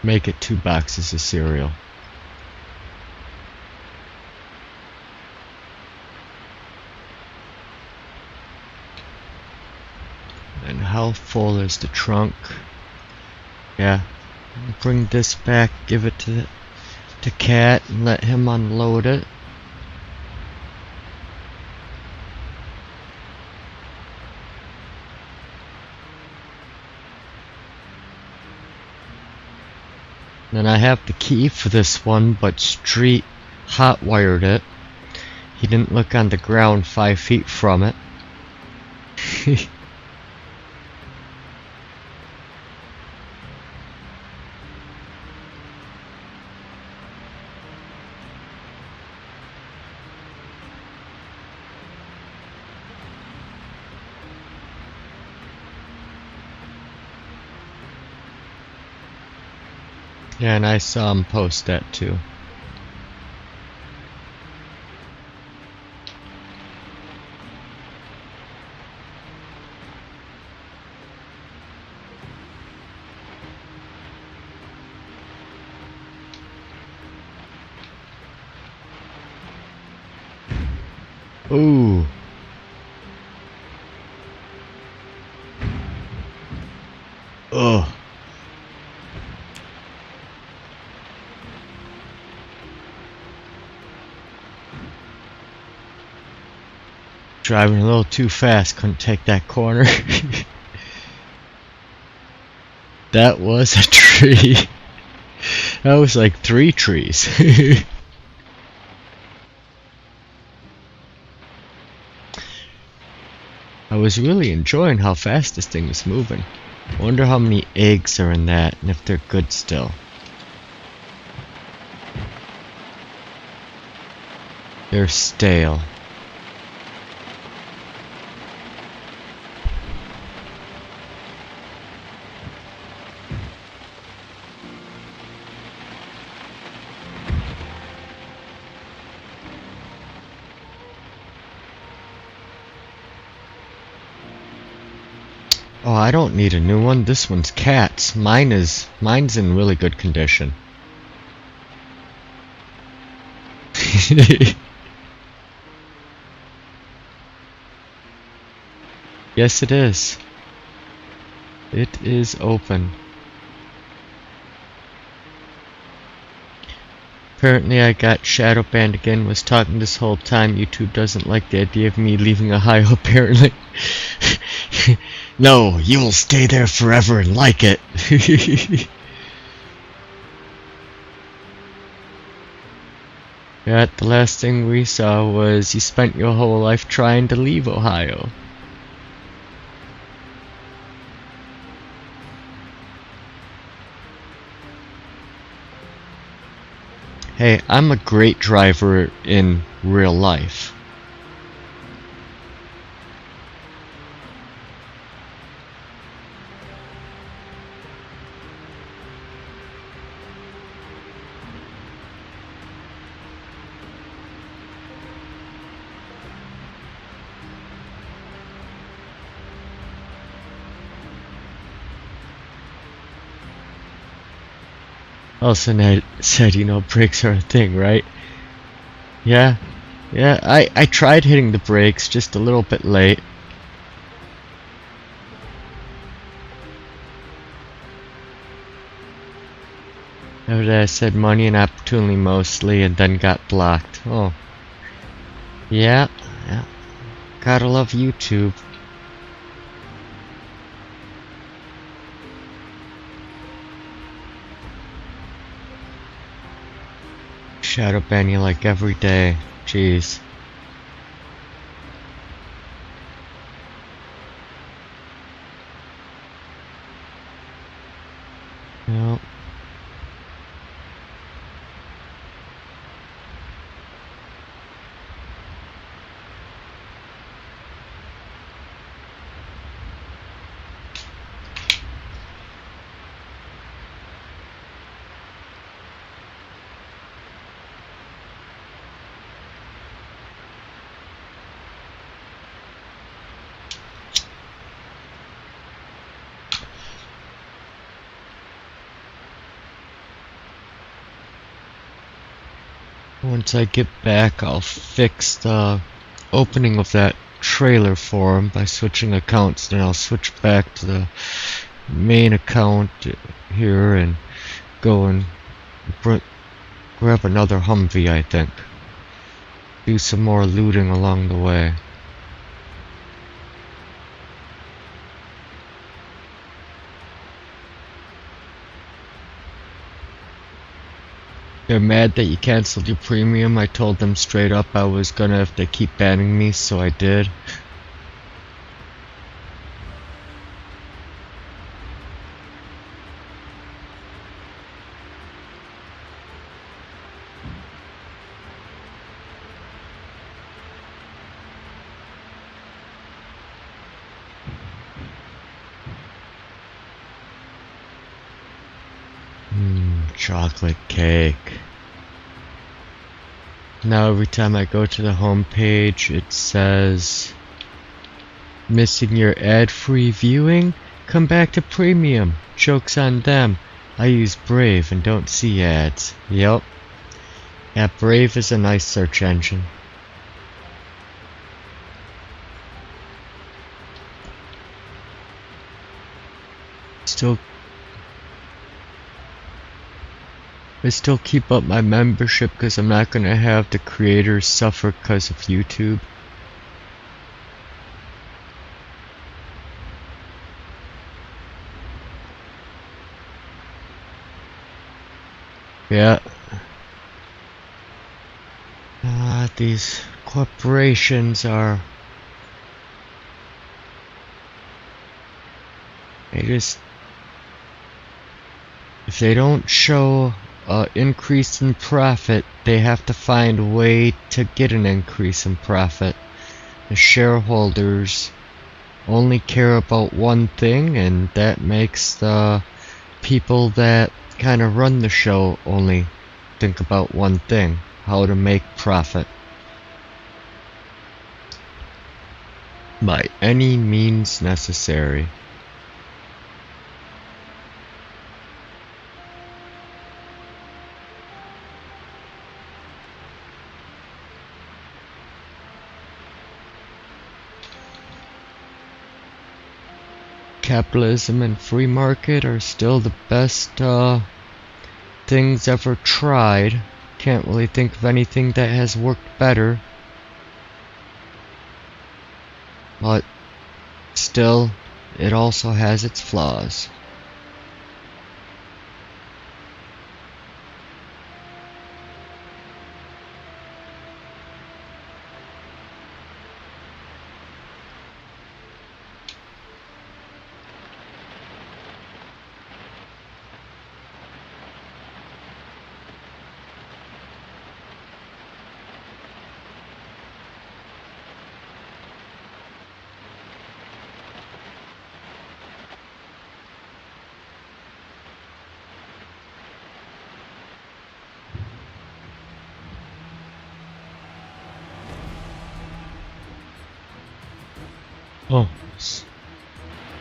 Make it 2 boxes of cereal. And how full is the trunk? Yeah, bring this back, give it to Cat, and let him unload it. Then I have the key for this one, but Street hot-wired it. He didn't look on the ground 5 feet from it. Yeah, and I saw him post that too. Ooh. Ugh. Driving a little too fast, couldn't take that corner. That was a tree. That was like 3 trees. I was really enjoying how fast this thing was moving. I wonder how many eggs are in that and if they're good still. They're stale. Oh, I don't need a new one. This one's Cat's. Mine's in really good condition. Yes, it is. It is open. Apparently I got shadow banned again. Was talking this whole time. YouTube doesn't like the idea of me leaving Ohio, apparently. No, you will stay there forever and like it. Yeah, the last thing we saw was you spent your whole life trying to leave Ohio. Hey, I'm a great driver in real life. Also said, you know, brakes are a thing, right? Yeah, I tried hitting the brakes just a little bit late. After that I said money and opportunity mostly, and then got blocked. Oh. Yeah. Gotta love YouTube. shadow ban you like every day. Jeez. Yep. Once I get back, I'll fix the opening of that trailer for him by switching accounts. Then I'll switch back to the main account here and go and grab another Humvee, I think. Do some more looting along the way. They're mad that you canceled your premium. I told them straight up I was gonna if they keep banning me, so I did. Chocolate cake. Now every time I go to the home page, it says, missing your ad-free viewing? Come back to premium. Joke's on them. I use Brave and don't see ads. Yep. Yeah, Brave is a nice search engine. I still keep up my membership because I'm not going to have the creators suffer because of YouTube. Yeah. These corporations are... if they don't show increase in profit, they have to find a way to get an increase in profit. The shareholders only care about one thing, and that makes the people that kind of run the show only think about one thing: how to make profit. By any means necessary. Capitalism and free market are still the best things ever tried. Can't really think of anything that has worked better. But still, it also has its flaws. Oh,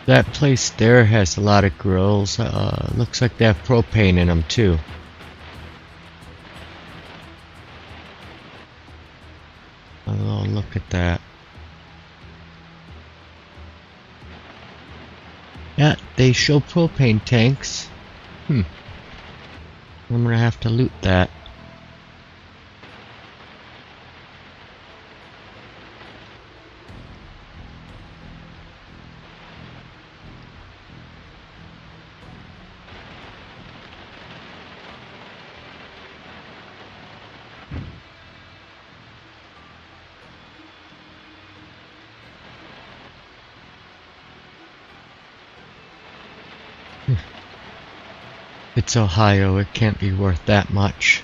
that place there has a lot of grills. Looks like they have propane in them too. Oh, look at that. Yeah, they show propane tanks. I'm gonna have to loot that. It's Ohio, it can't be worth that much.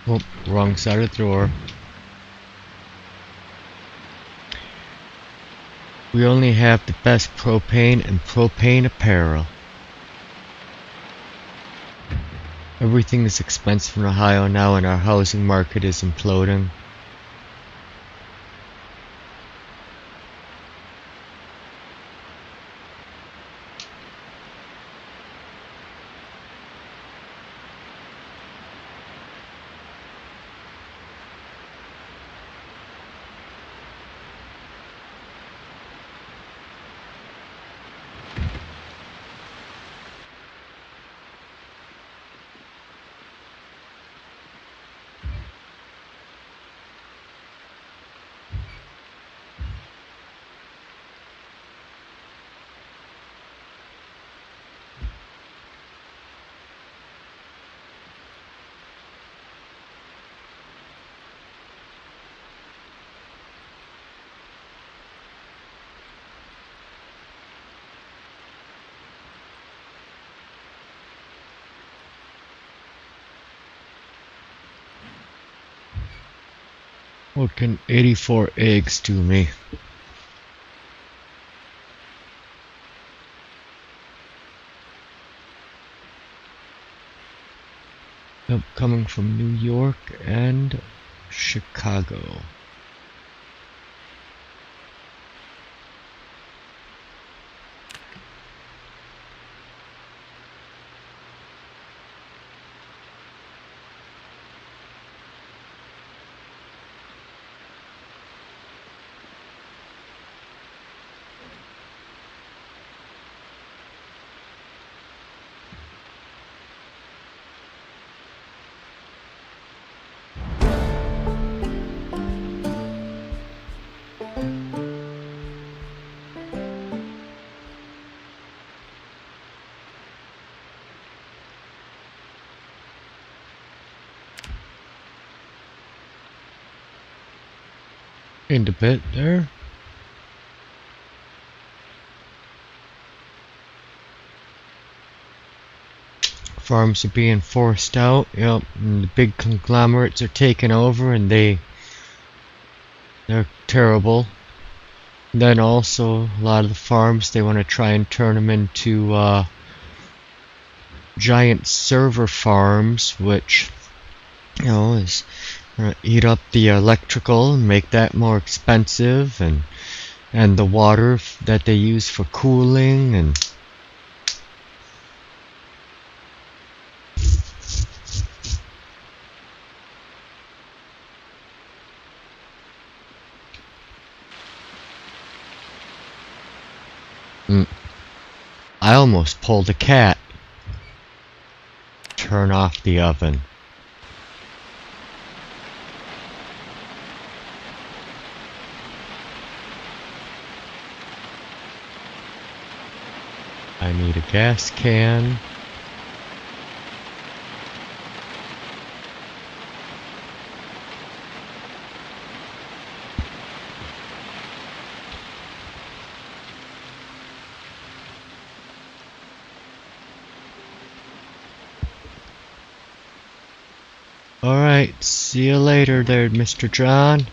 Oh, wrong side of the door. We only have the best propane and propane apparel. Everything is expensive in Ohio now and our housing market is imploding. What can 84 eggs do me? Yep, coming from New York and Chicago. In the pit there. Farms are being forced out, yep, and the big conglomerates are taking over and they're terrible. And then also a lot of the farms, they want to try and turn them into giant server farms, which, you know, is eat up the electrical and make that more expensive, and the water that they use for cooling and I almost pulled a cat. Turn off the oven. I need a gas can. Alright, see you later there, Mr. John.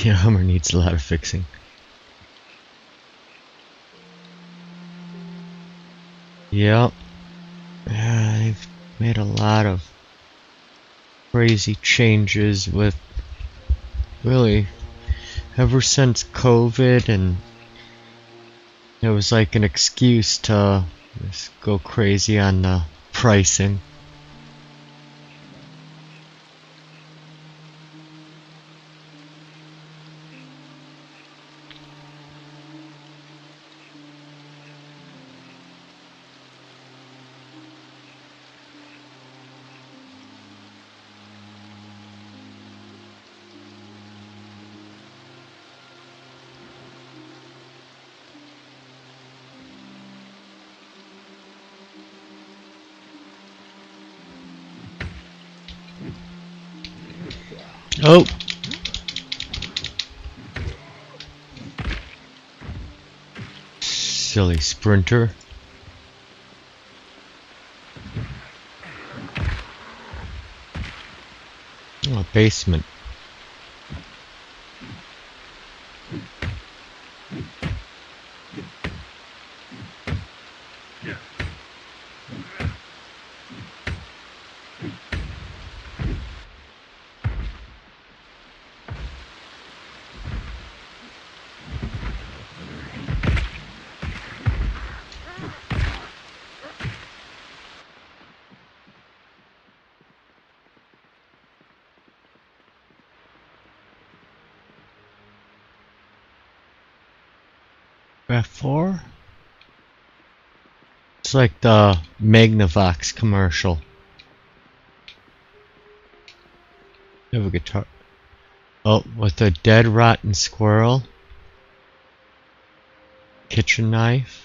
Yeah, Hummer needs a lot of fixing. Yep. Yeah, they've made a lot of crazy changes with really ever since COVID, and it was like an excuse to just go crazy on the pricing. Oh! Silly sprinter. Oh, basement. F4? It's like the Magnavox commercial. You have a guitar. Oh, with a dead rotten squirrel. Kitchen knife.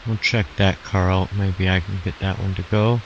We'll check that car out. Maybe I can get that one to go.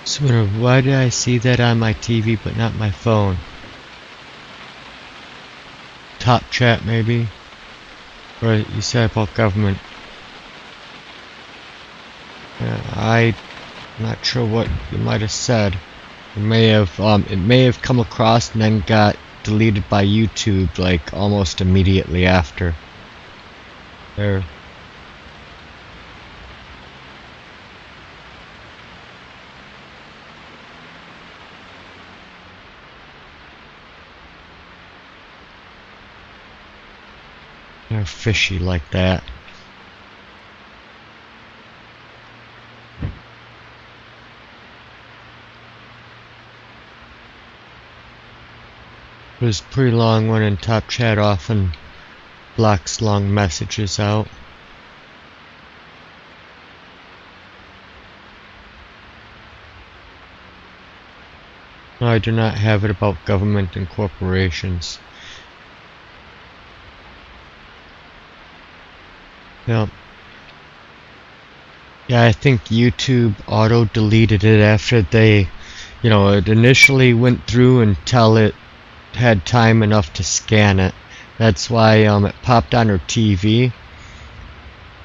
So why did I see that on my TV but not my phone? Top chat maybe? Or you said about government. I'm not sure what you might have said. It may have come across and then got deleted by YouTube like almost immediately after. There. They're fishy like that. It was a pretty long one, and Top Chat often blocks long messages out. No, I do not have it about government and corporations. Yep. Yeah, I think YouTube auto-deleted it after they, it initially went through until it had time enough to scan it. That's why it popped on her TV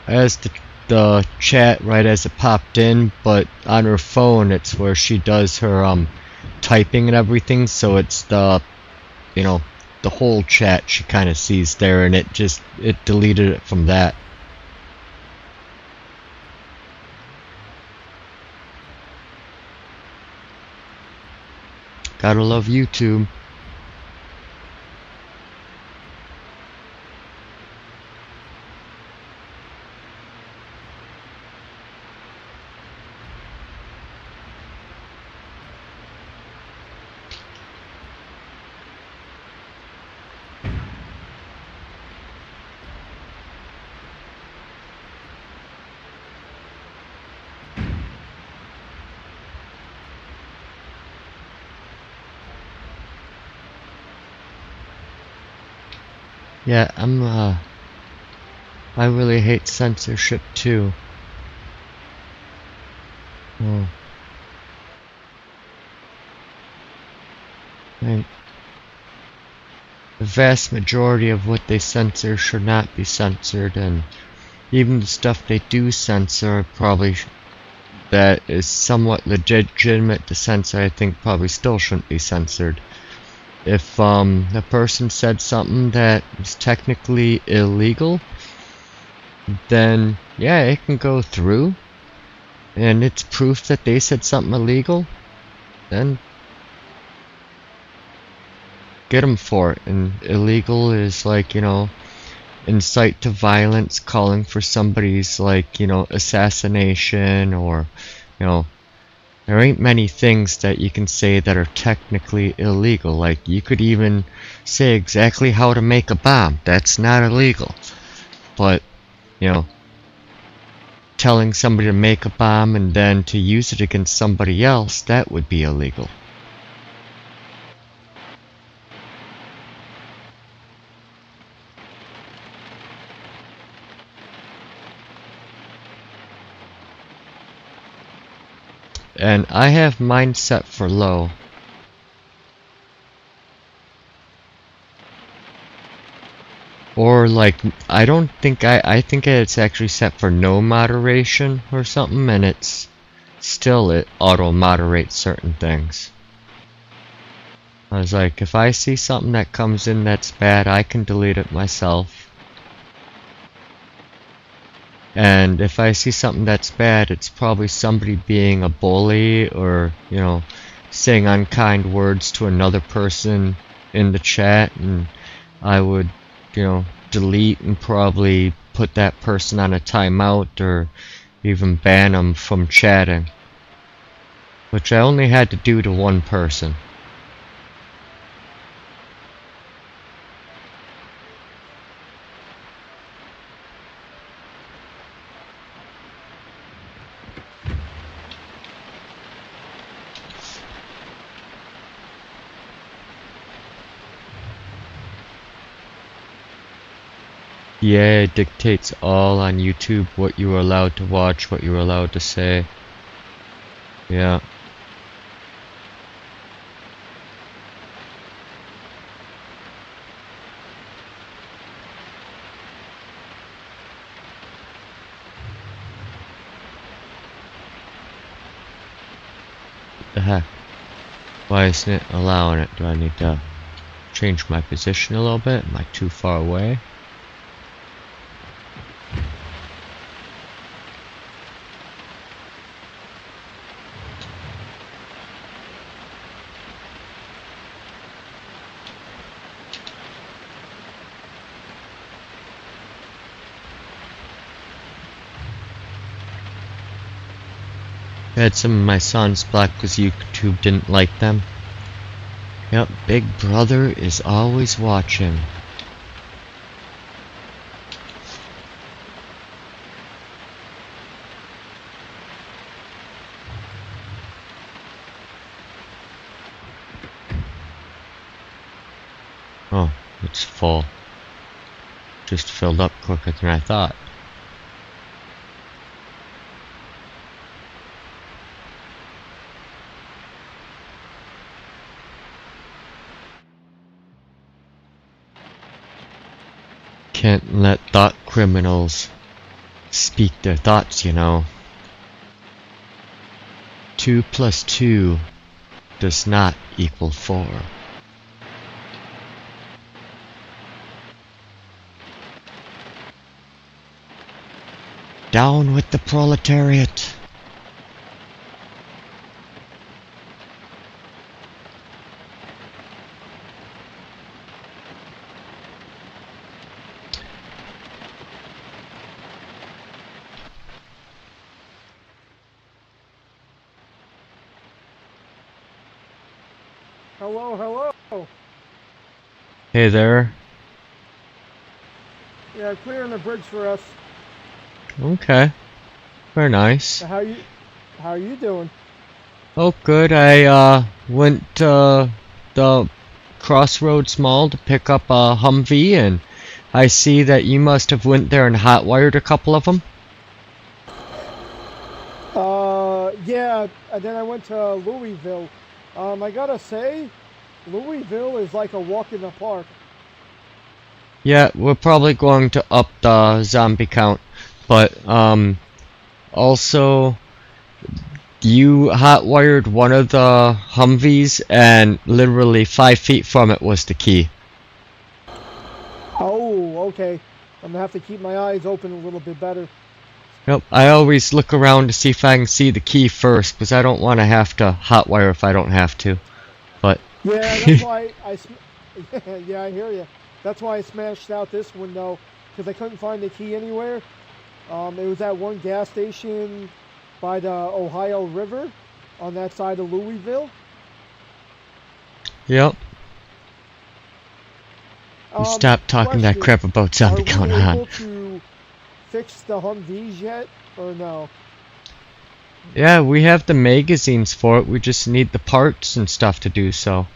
as the chat right as it popped in, but on her phone it's where she does her typing and everything, so it's the the whole chat she kind of sees there, and it deleted it from that. Gotta love YouTube. Yeah, I really hate censorship too. Oh. The vast majority of what they censor should not be censored, and even the stuff they do censor probably that is somewhat legitimate to censor, I think probably still shouldn't be censored. If the person said something that is technically illegal, then yeah, it can go through, and it's proof that they said something illegal, then get them for it. And illegal is like, you know, incite to violence, calling for somebody's, like, you know, assassination, or, you know, there ain't many things that you can say that are technically illegal. Like, you could even say exactly how to make a bomb. That's not illegal. But, you know, telling somebody to make a bomb and then to use it against somebody else, that would be illegal. And I have mine set for low. Or like, I don't think I think it's actually set for no moderation or something, and it's still, it auto moderates certain things. I was like, if I see something that comes in that's bad, I can delete it myself. And if I see something that's bad, it's probably somebody being a bully, or, you know, saying unkind words to another person in the chat, and I would, you know, delete and probably put that person on a timeout, or even ban them from chatting. Which I only had to do to one person. Yeah, it dictates all on YouTube, what you are allowed to watch, what you are allowed to say. Yeah. What the heck? Why isn't it allowing it? Do I need to change my position a little bit? Am I too far away? I had some of my songs blocked because YouTube didn't like them. Yep, Big Brother is always watching. Oh, it's full. Just filled up quicker than I thought. Can't let thought criminals speak their thoughts, you know. 2 + 2 does not equal 4. Down with the proletariat! Hello, hello. Hey there. Yeah, clearing the bridge for us. Okay. Very nice. How are you doing? Oh, good. I went to the Crossroads Mall to pick up a Humvee, and I see that you must have went there and hotwired a couple of them. Yeah, and then I went to Louisville. I gotta say, Louisville is like a walk in the park. Yeah, we're probably going to up the zombie count, but also you hotwired one of the Humvees, and literally 5 feet from it was the key. Oh, okay. I'm gonna have to keep my eyes open a little bit better. Yep, I always look around to see if I can see the key first, because I don't want to have to hotwire if I don't have to. But yeah, that's why yeah, I hear you. That's why I smashed out this window, because I couldn't find the key anywhere. It was at one gas station by the Ohio River on that side of Louisville. Yep. Stop talking that crap about zombie count on. Are we able to fix the Humvees yet, or no? Yeah, we have the magazines for it. We just need the parts and stuff to do so.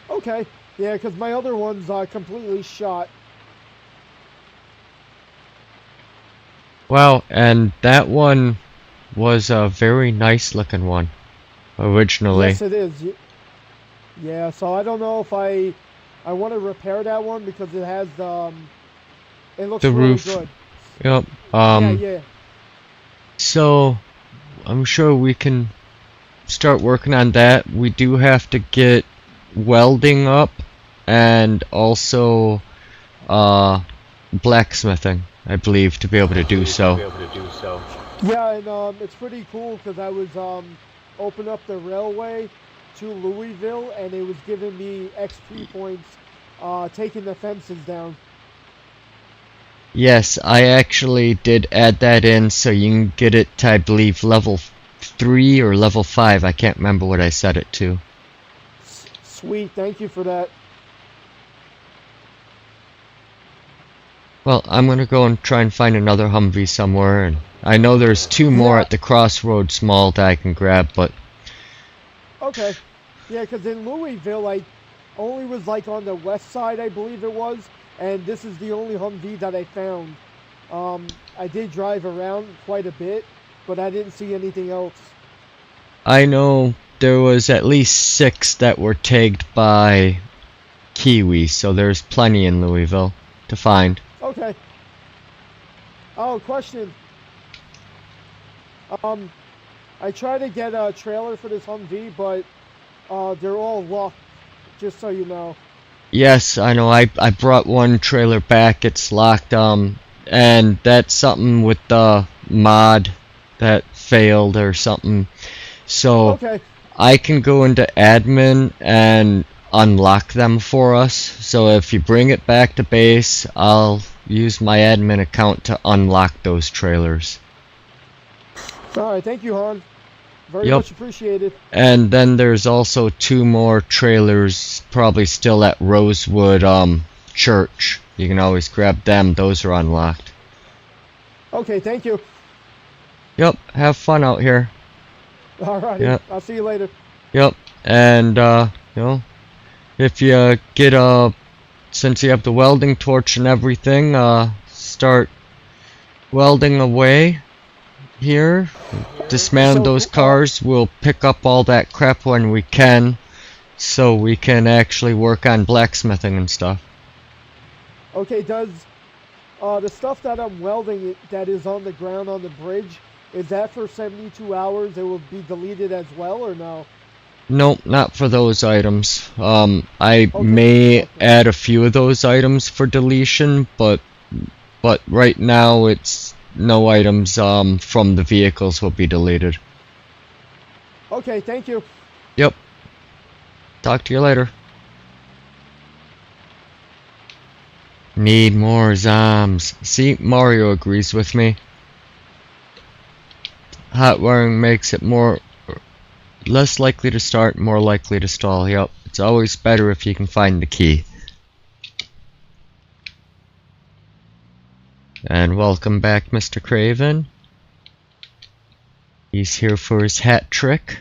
Okay. Yeah, because my other one's completely shot. Wow, and that one was a very nice looking one, originally. Yes, it is. Yeah, so I don't know if I want to repair that one because it has it looks the really roof. good. Yep. Yeah. So I'm sure we can start working on that. We do have to get welding up and also blacksmithing, I believe, to be able to do so. Yeah, and it's pretty cool because I was open up the railway to Louisville, and it was giving me XP points taking the fences down. Yes, I actually did add that in, so you can get it to, I believe, level 3 or level 5. I can't remember what I set it to. Sweet, thank you for that. Well, I'm gonna go and try and find another Humvee somewhere, and I know there's 2 more at the Crossroads Mall that I can grab, but... Okay. Yeah, because in Louisville, I only was like on the west side, I believe it was, and this is the only Humvee that I found. I did drive around quite a bit, but I didn't see anything else. I know there was at least 6 that were tagged by Kiwi, so there's plenty in Louisville to find. Okay. Oh, question. I tried to get a trailer for this Humvee, but they're all locked, just so you know. Yes, I know. I brought one trailer back. It's locked. And that's something with the mod that failed or something. So okay. I can go into admin and unlock them for us. So if you bring it back to base, I'll use my admin account to unlock those trailers. Alright, thank you, Han. Very much appreciated. And then there's also 2 more trailers probably still at Rosewood Church. You can always grab them. Those are unlocked. Okay, thank you. Yep, have fun out here. Alright, I'll see you later. Yep, and you know, if you get since you have the welding torch and everything, start welding away here. Dismantle those cars. We'll pick up all that crap when we can, so we can actually work on blacksmithing and stuff. Okay, does the stuff that I'm welding that is on the ground on the bridge, is that for 72 hours? It will be deleted as well, or no? Nope, not for those items. I may add a few of those items for deletion, but right now it's no items from the vehicles will be deleted. Okay, thank you. Yep. Talk to you later. Need more zombs. See, Mario agrees with me. Hot wiring makes it less likely to start, more likely to stall. Yep, it's always better if you can find the key. And welcome back, Mr. Craven. He's here for his hat trick.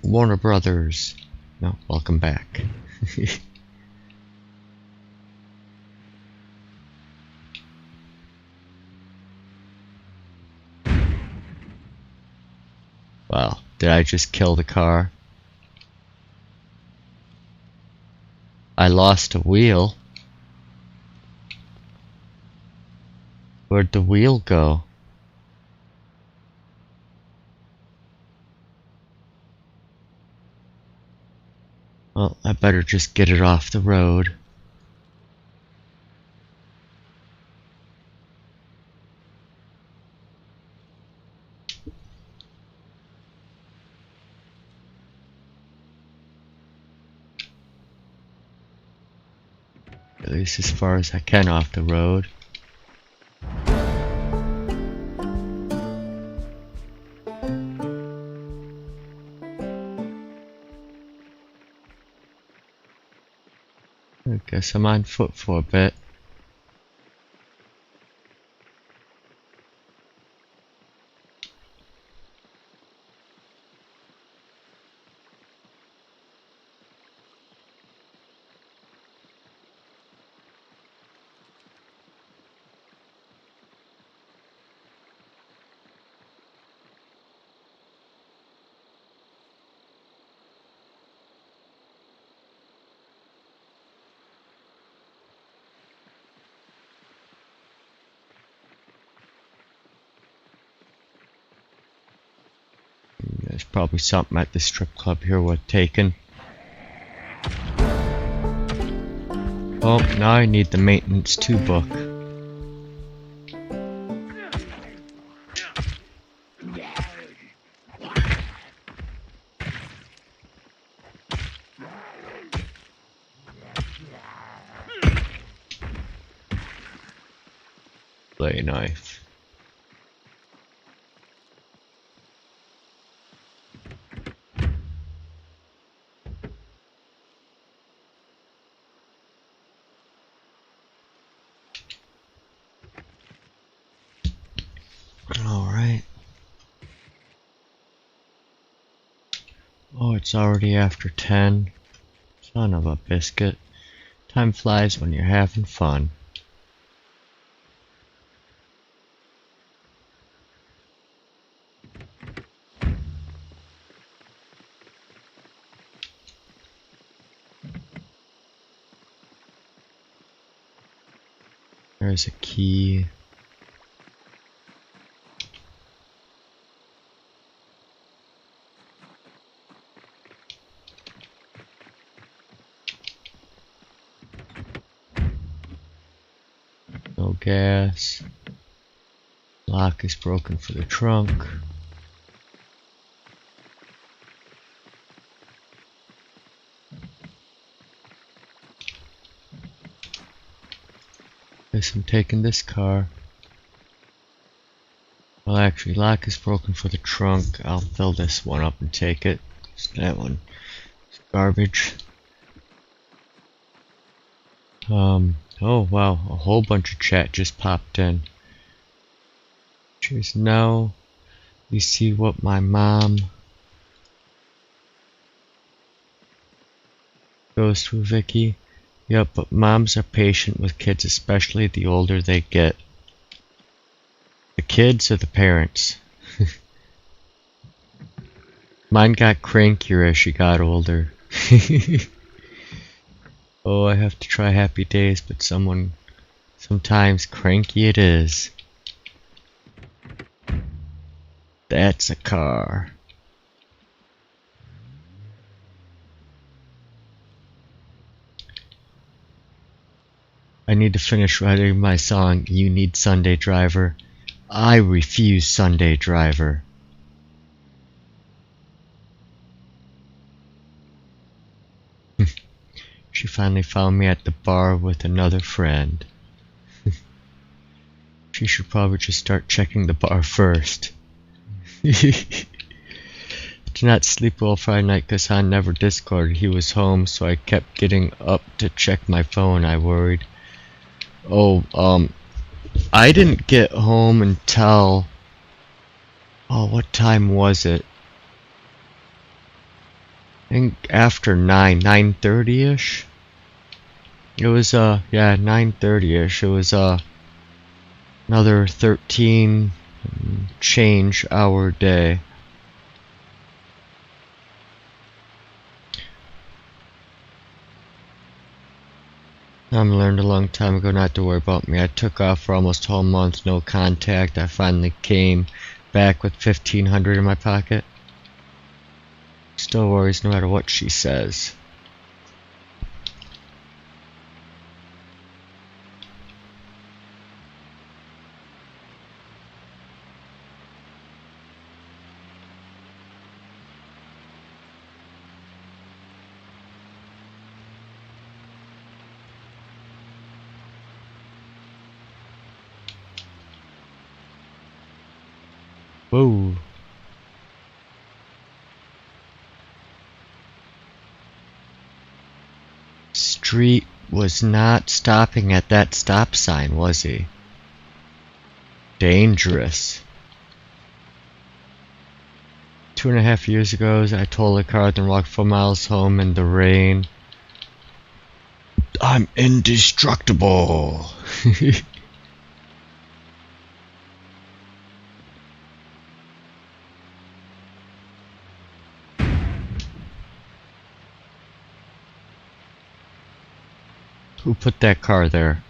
Warner Brothers. No, welcome back. Wow, did I just kill the car? I lost a wheel. Where'd the wheel go? Well, I better just get it off the road. At least as far as I can off the road. I guess I'm on foot for a bit. There's probably something at the strip club here worth taking. Oh, now I need the maintenance 2 book. Play knife. Alright. Oh, it's already after 10. Son of a biscuit. Time flies when you're having fun. There's a key. No gas. Lock is broken for the trunk. Guess I'm taking this car. Well, actually, lock is broken for the trunk. I'll fill this one up and take it. That one is garbage. Oh wow, a whole bunch of chat just popped in. Cheers. Now you see what my mom goes through, Vicky. Yep, but moms are patient with kids, especially the older they get. The kids or the parents? Mine got crankier as she got older. Oh, I have to try Happy Days, but sometimes cranky it is. That's a car. I need to finish writing my song, You Need Sunday Driver. I refuse Sunday Driver. She finally found me at the bar with another friend. She should probably just start checking the bar first. Did not sleep well Friday night because Han never Discorded. He was home, so I kept getting up to check my phone. I worried. Oh, I didn't get home until... Oh, what time was it? think after 9:30ish. It was yeah, 9:30ish. It was another 13 change hour day. I learned a long time ago not to worry about me. I took off for almost a whole month, no contact. I finally came back with 1,500 in my pocket. Still worries no matter what she says. Whoa. Street was not stopping at that stop sign, was he? Dangerous. 2.5 years ago, I told a car then walked 4 miles home in the rain. I'm indestructible. Who put that car there?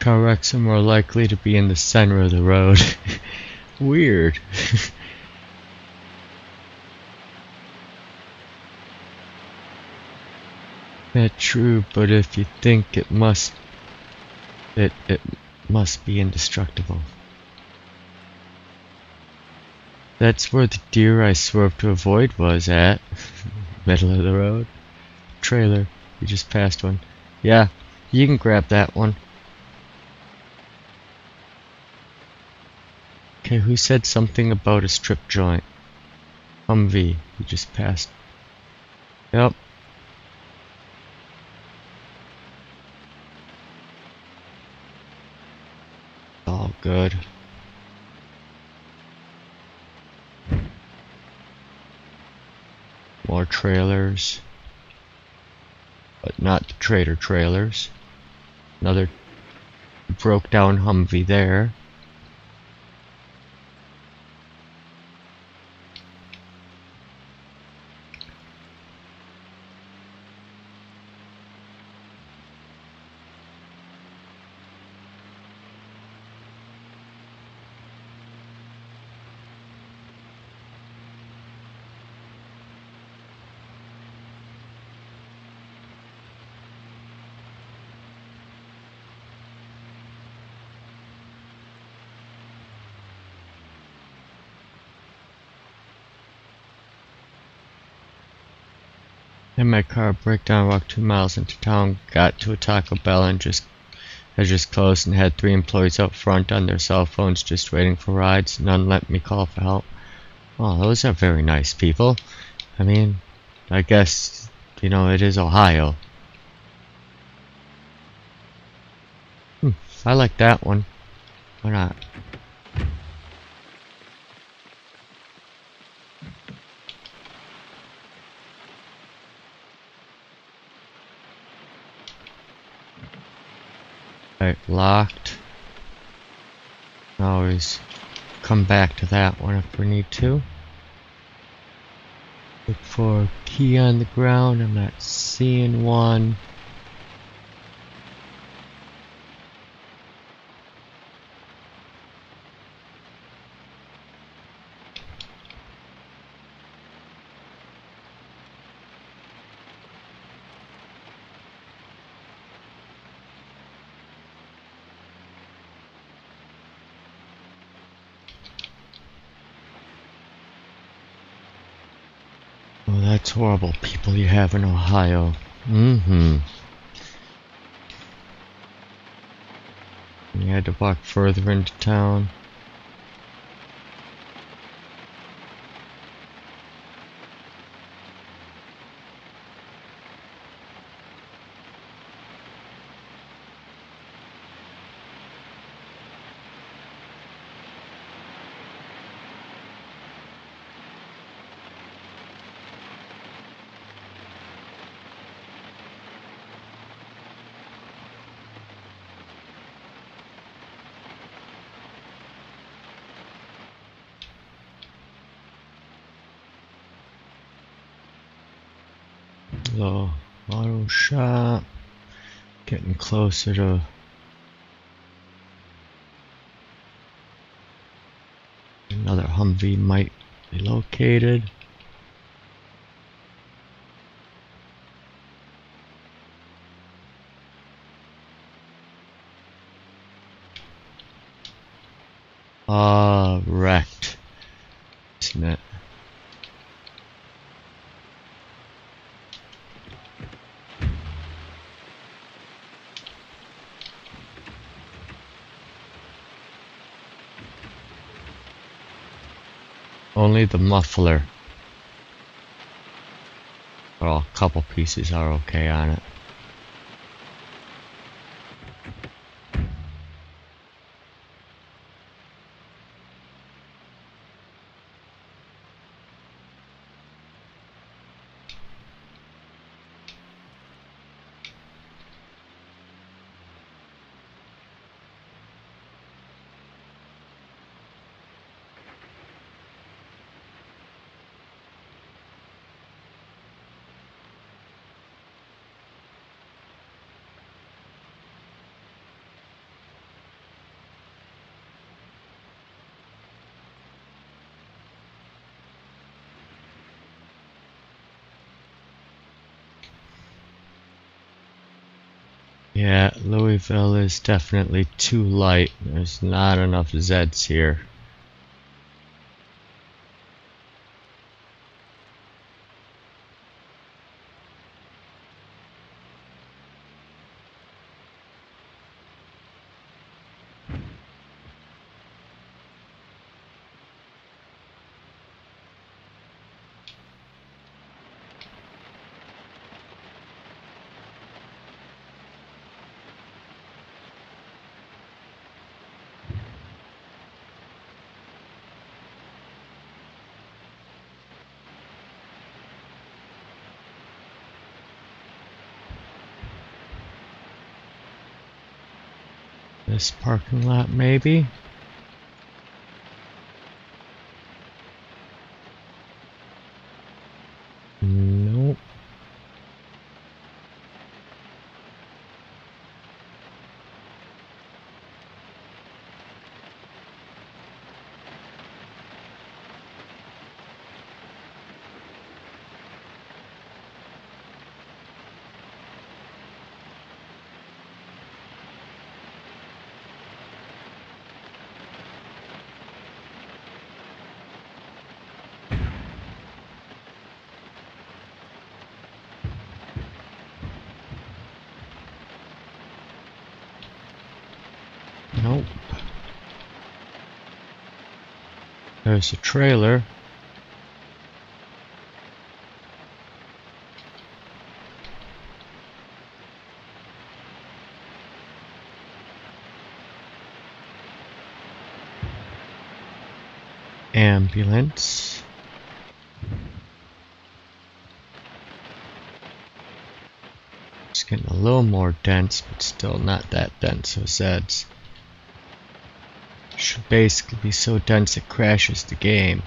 Car wrecks are more likely to be in the center of the road. Weird. That's true, but if you think it must be indestructible. That's where the deer I swerved to avoid was at. Middle of the road. Trailer. We just passed one. Yeah, you can grab that one. Okay, who said something about a strip joint? Humvee. We just passed. Yep. All good. More trailers. But not the trader trailers. Another broke down Humvee there. In my car, breakdown, walked 2 miles into town, got to a Taco Bell and just closed and had 3 employees up front on their cell phones just waiting for rides. None let me call for help. Oh, those are very nice people. I mean, I guess, you know, it is Ohio. I like that one. Why not? Right, locked. Always come back to that one if we need to. Look for a key on the ground. I'm not seeing one. Oh, that's horrible. People you have in Ohio. You had to walk further into town. The auto shop. Getting closer to another Humvee might be located. Wrecked. Isn't it? Only the muffler. Well, a couple pieces are okay on it. Yeah, Louisville is definitely too light. There's not enough zeds here. This parking lot, maybe? Nope. Nope. There's a trailer. Ambulance. It's getting a little more dense, but still not that dense, so zeds. should basically be so dense it crashes the game.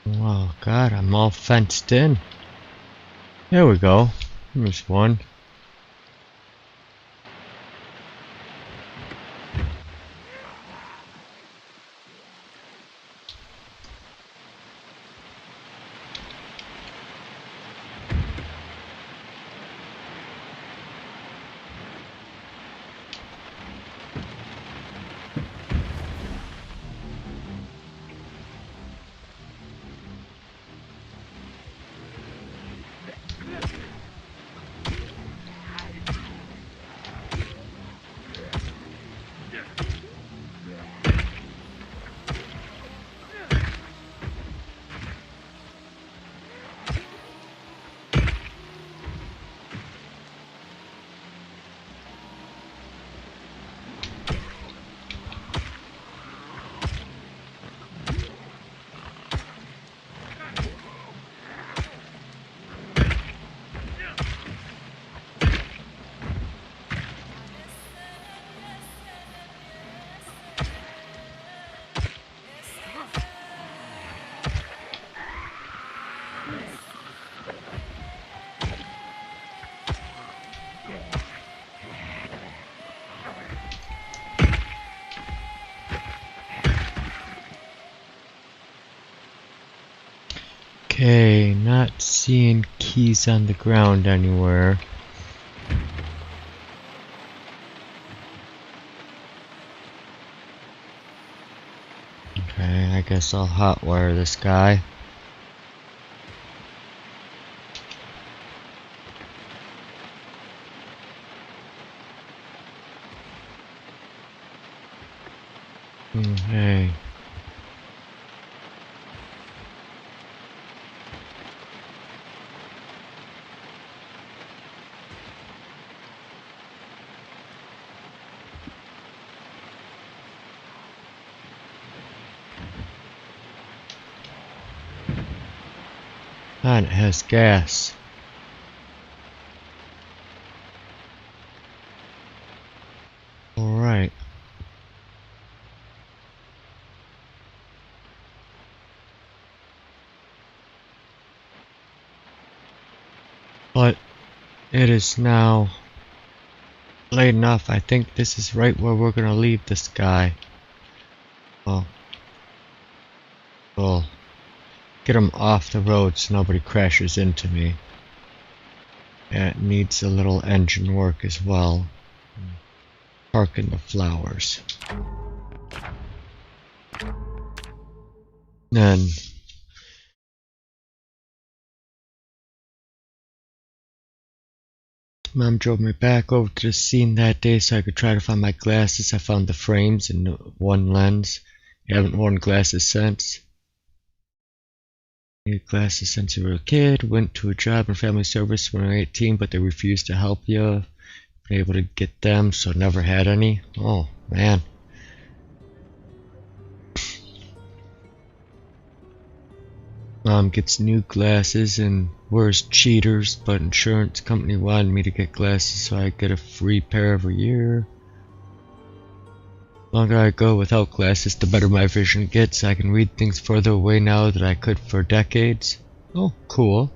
Oh god, I'm all fenced in. There we go. There's one. Okay, not seeing keys on the ground anywhere. Okay, I guess I'll hotwire this guy. Okay. And it has gas. Alright. But it is now late enough. I think this is right where we're gonna leave this guy. Oh. Well, get him off the road so nobody crashes into me. Yeah, it needs a little engine work as well. Parking the flowers. Then Mom drove me back over to the scene that day so I could try to find my glasses. I found the frames and one lens. I haven't worn glasses since. Needed glasses since you were a kid. Went to a job in family service when I was 18, but they refused to help you. Been able to get them, so never had any. Oh man. Mom gets new glasses and wears cheaters, but insurance company wanted me to get glasses so I get a free pair every year. The longer I go without glasses, the better my vision gets. I can read things further away now than I could for decades. Oh, cool.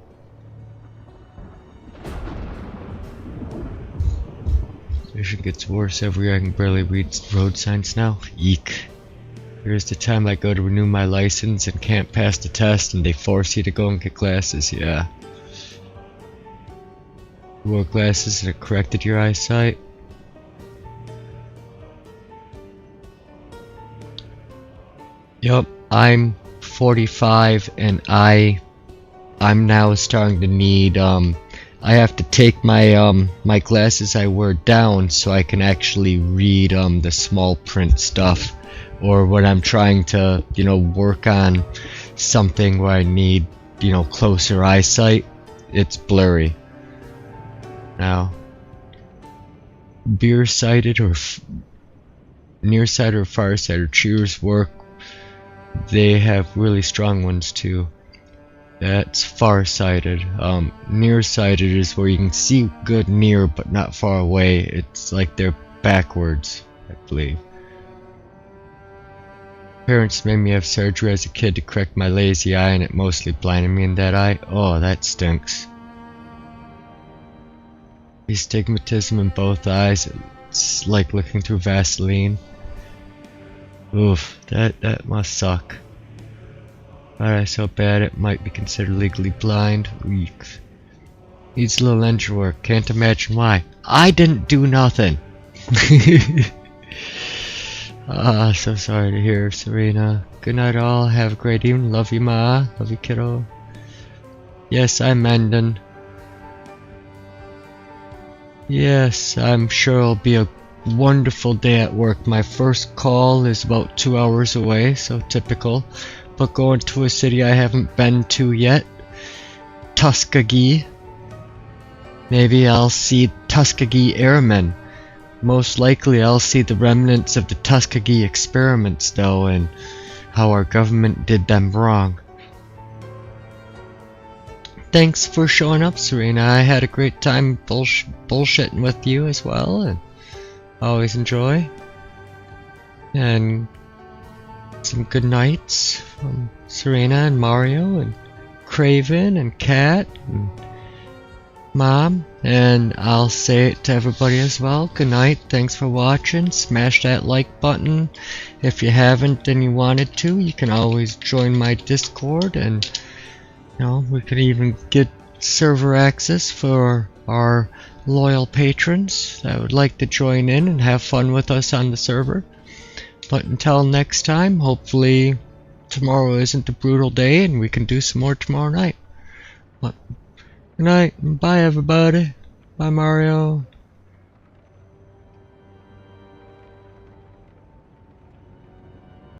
Vision gets worse every year. I can barely read road signs now. Eek. Here's the time I go to renew my license and can't pass the test and they force you to go and get glasses. Yeah. You wore glasses and it corrected your eyesight. Yup, I'm 45 and I I'm now starting to need, I have to take my my glasses I wear down so I can actually read the small print stuff, or when I'm trying to, you know, work on something where I need, you know, closer eyesight, it's blurry. Now, nearsighted or farsighted, Cheers work. They have really strong ones too. That's farsighted. Nearsighted is where you can see good near but not far away. It's like they're backwards, I believe. Parents made me have surgery as a kid to correct my lazy eye, and it mostly blinded me in that eye. Oh, that stinks. Astigmatism in both eyes. It's like looking through Vaseline. Oof, that must suck. Alright, so bad it might be considered legally blind. Eek. Needs a little engine work. Can't imagine why. I didn't do nothing. So sorry to hear, Serena. Good night all. Have a great evening. Love you, Ma. Love you, kiddo. Yes, I'm Mendon. Yes, I'm sure it'll be a wonderful day at work. My first call is about 2 hours away, so typical. But going to a city I haven't been to yet. Tuskegee. Maybe I'll see Tuskegee Airmen. Most likely I'll see the remnants of the Tuskegee experiments though, and how our government did them wrong. Thanks for showing up, Serena. I had a great time bullshitting with you as well, and always enjoy. And some good nights from Serena and Mario and Craven and Kat and Mom, and I'll say it to everybody as well. Good night, thanks for watching. Smash that like button. If you haven't and you wanted to, you can always join my Discord, and you know, we can even get server access for our loyal patrons that would like to join in and have fun with us on the server. But until next time, hopefully tomorrow isn't a brutal day and we can do some more tomorrow night. But good night, and bye everybody. Bye Mario.